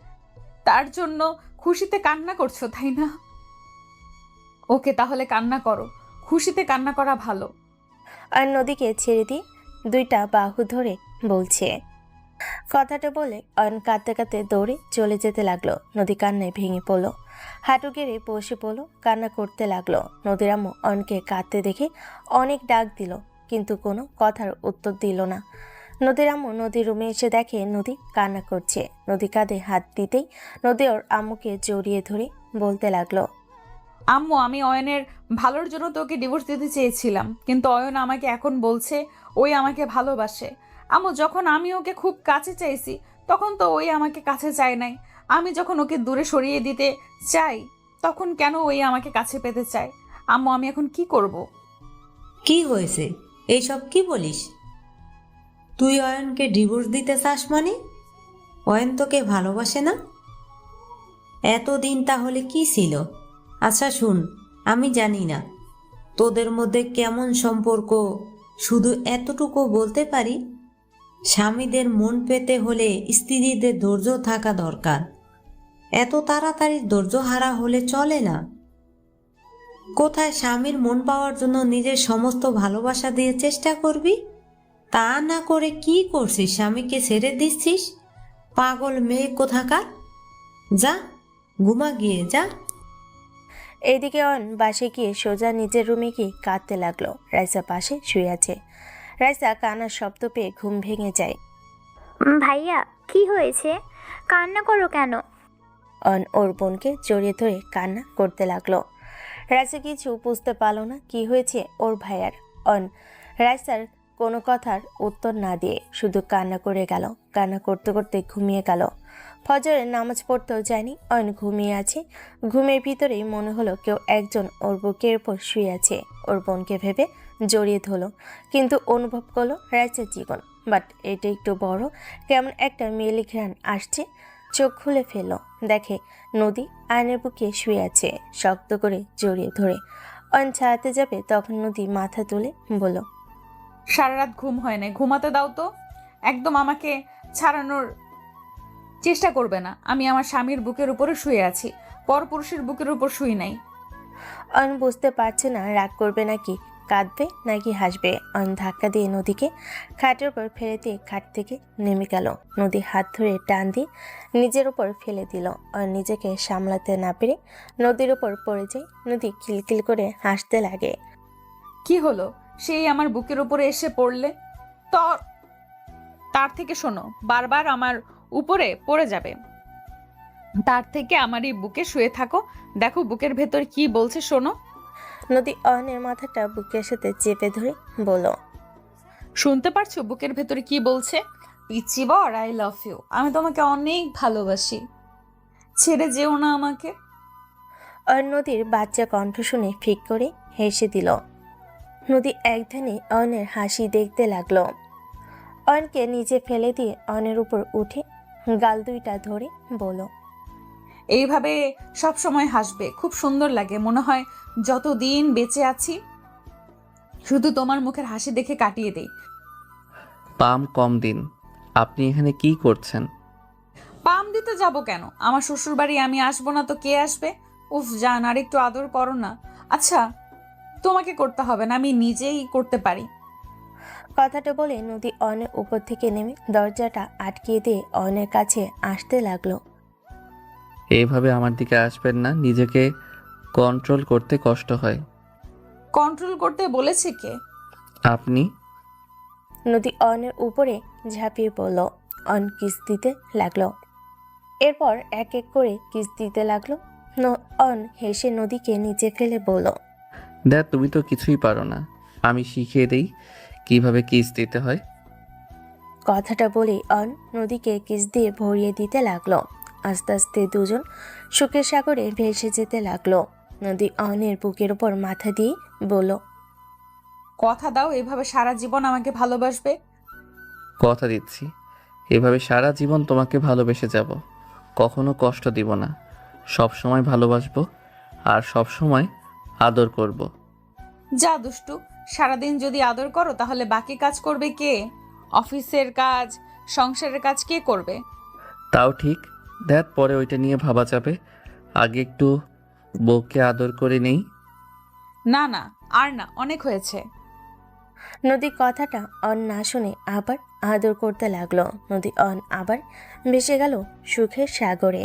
তার জন্য খুশিতে কান্না করছো তাই না? ওকে তাহলে কান্না করো, খুশিতে কান্না করা ভালো। আর নদীকে ছেড়ে দিয়ে দুইটা বাহু ধরে বলছে। কথাটা বলে অয়ন কাঁদতে কাঁদতে দৌড়ে চলে যেতে লাগলো। নদী কান্নায় ভেঙে পড়লো, হাঁটু গেড়ে বসে পড়লো, কান্না করতে লাগলো। নদীর আম্মু অয়নকে কাঁদতে দেখে অনেক ডাক দিল, কিন্তু কোনো কথার উত্তর দিল না। নদীর আম্মু নদীর রুমে এসে দেখে নদী কান্না করছে। নদী কাঁধে হাত দিতেই নদী ওর আম্মুকে জড়িয়ে ধরে বলতে লাগলো, আম্মু, আমি অয়নের ভালোর জন্য তোকে ডিভোর্স দিতে চেয়েছিলাম, কিন্তু অয়ন আমাকে এখন বলছে ওই আমাকে ভালোবাসে। আম্মু, যখন আমি ওকে খুব কাছে চাইছি তখন তো ওই আমাকে কাছে চায় নাই। আমি যখন ওকে দূরে সরিয়ে দিতে চাই তখন কেন ওই আমাকে কাছে পেতে চায়? আম্মু, আমি এখন কি করব? কি হয়েছে? এইসব কি বলিস? তুই অয়নকে ডিভোর্স দিতে চাস মানে? অয়ন তোকে ভালোবাসে না? এতদিন তাহলে কি ছিল? আচ্ছা শুন, আমি জানি না তোদের মধ্যে কেমন সম্পর্ক, শুধু এতটুকু বলতে পারি, স্বামীদের মন পেতে হলে স্ত্রীদের ধৈর্য থাকা দরকার। এত তাড়াতাড়ি ধৈর্য হারা হলে চলে না। কোথায় স্বামীর মন পাওয়ার জন্য নিজের সমস্ত ভালোবাসা দিয়ে চেষ্টা করবি, তা না করে কি করছিস? স্বামীকে ছেড়ে দিচ্ছিস? পাগল মেয়ে কোথাকার! যা ঘুমা গিয়ে যা। এইদিকে অয়ন বাসে গিয়ে সোজা নিজের রুমে গিয়ে কাঁদতে লাগলো। রাইসা পাশে শুয়ে আছে। রাইসা কান্নার শব্দ পেয়ে ঘুম ভেঙে যায়। ভাইয়া কি হয়েছে, কান্না করো কেন? অয়ন ওর বোনকে জড়িয়ে ধরে কান্না করতে লাগলো। রাইসা কিছু বুঝতে পারলো না কি হয়েছে ওর ভাইয়ার। অয়ন রাইসার কোনো কথার উত্তর না দিয়ে শুধু কান্না করে গেল। কান্না করতে করতে ঘুমিয়ে গেল। ফজরের নামাজ পড়তেও যায়নি, অয়ন ঘুমিয়ে আছে। ঘুমের ভিতরেই মনে হলো কেউ একজন ওর বুকের উপর শুয়ে আছে। ওর বোনকে ভেবে জড়িয়ে ধরলো, কিন্তু অনুভব করলো রাইসার জীবন। বাট এটা একটু বড়, কেমন একটা মেয়েলি ঘ্রাণ আসছে। চোখ খুলে ফেললো, দেখে নদী আয়নের বুকে শুয়ে আছে, শক্ত করে জড়িয়ে ধরে। অয়ন ছাড়াতে যাবে তখন নদী মাথা তুলে বলল, সারা রাত ঘুম হয় না, ঘুমাতে দাও তো। একদম আমাকে ছাড়ানোর চেষ্টা করবে না। আমি আমার স্বামীর বুকের উপরে শুয়ে আছি, পরপুরুষের বুকের উপর শুই নাই। অয়ন বুঝতে পারছে না রাগ করবে নাকি কাঁদবে নাকি হাসবে। অয়ন ধাক্কা দিয়ে নদীকে খাটের উপর ফেলে দিয়ে খাট থেকে নেমে গেল। নদী হাত ধরে টান দিয়ে নিজের উপর ফেলে দিল। অয়ন নিজেকে সামলাতে না পেরে নদীর উপর পড়ে যায়। নদী খিলখিল করে হাসতে লাগে। কি হলো? সেই আমার বুকের উপরে এসে পড়লে তো তার থেকে শোনো, বারবার আমার উপরে পড়ে যাবে, তার থেকে আমার এই বুকে শুয়ে থাকো। দেখো বুকের ভেতর কি বলছে, শোনো। নদী অয়নের মাথাটা বুকের সাথে চেপে ধরে বলল, শুনতে পারছো বুকের ভেতরে কি বলছে? পিচ্চি বর, আই লাভ ইউ, আমি তোমাকে অনেক ভালোবাসি, ছেড়ে যেও না আমাকে। অয়ন নদীর বাচ্চা কণ্ঠ শুনে ফিক করে হেসে দিল। নদী একধানে অয়নের হাসি দেখতে লাগলো। অয়নকে নিচে ফেলে দিয়ে অয়নের উপর উঠে গাল দুইটা ধরে বলল, এইভাবে সব সময় হাসবে, খুব সুন্দর লাগে। মনে হয় যতদিন বেঁচে আছি শুধু তোমার মুখের হাসি দেখে কাটিয়ে দেই। পাম কম দিন। আপনি এখানে কি করছেন? পাম দিতে যাব কেন? আমার শ্বশুর বাড়ি আমি আসবো না তো কে আসবে? উফ জান, আর একটু আদর করো না। আচ্ছা তোমাকে করতে হবে না, আমি নিজেই করতে পারি। কথাটা বলে নদী অয়নের উপর থেকে নেমে দরজাটা আটকিয়ে দিয়ে অয়নের কাছে আসতে লাগলো। এইভাবে আমার দিকে আসবেন না, নিজেকে কন্ট্রোল করতে কষ্ট হয়। কন্ট্রোল করতে বলেছে কে? আপনি। নদী অয়নের উপরে ঝাঁপিয়ে পড়ল। অয়ন কিস দিতে লাগলো। এরপর এক এক করে কিস দিতে লাগলো। অয়ন হেসে নদীকে নিচে ফেলে বলল, দেখ তুমি তো কিছুই পারো না, আমি শিখিয়ে দেই কিভাবে কিস দিতে হয়। কথাটা বলে অন নদীকে কিস দিয়ে ভরিয়ে দিতে লাগলো। আস্তে আস্তে দুজন সুখের সাগরে ভেসে যেতে লাগলো। নদী অনের বুকের উপর মাথা দিয়ে বলল, কথা দাও এভাবে সারা জীবন আমাকে ভালোবাসবে। কথা দিচ্ছি, এভাবে সারা জীবন তোমাকে ভালোবেসে যাব, কখনো কষ্ট দিব না, সব সময় ভালোবাসবো আর সব সময় আদর করব। যা দুষ্টু, সারাদিন যদি আদর করো তাহলে বাকি কাজ করবে কে? অফিসের কাজ, সংসারের কাজ কে করবে? তাও ঠিক, দেখ পরে ওইটা নিয়ে ভাবা যাবে, আগে একটু বউকে আদর করে নেই। না না, আর না, অনেক হয়েছে। নদী কথাটা অন না শুনে আবার আদর করতে লাগলো। নদী অন আবার ভেসে গেল সুখের সাগরে।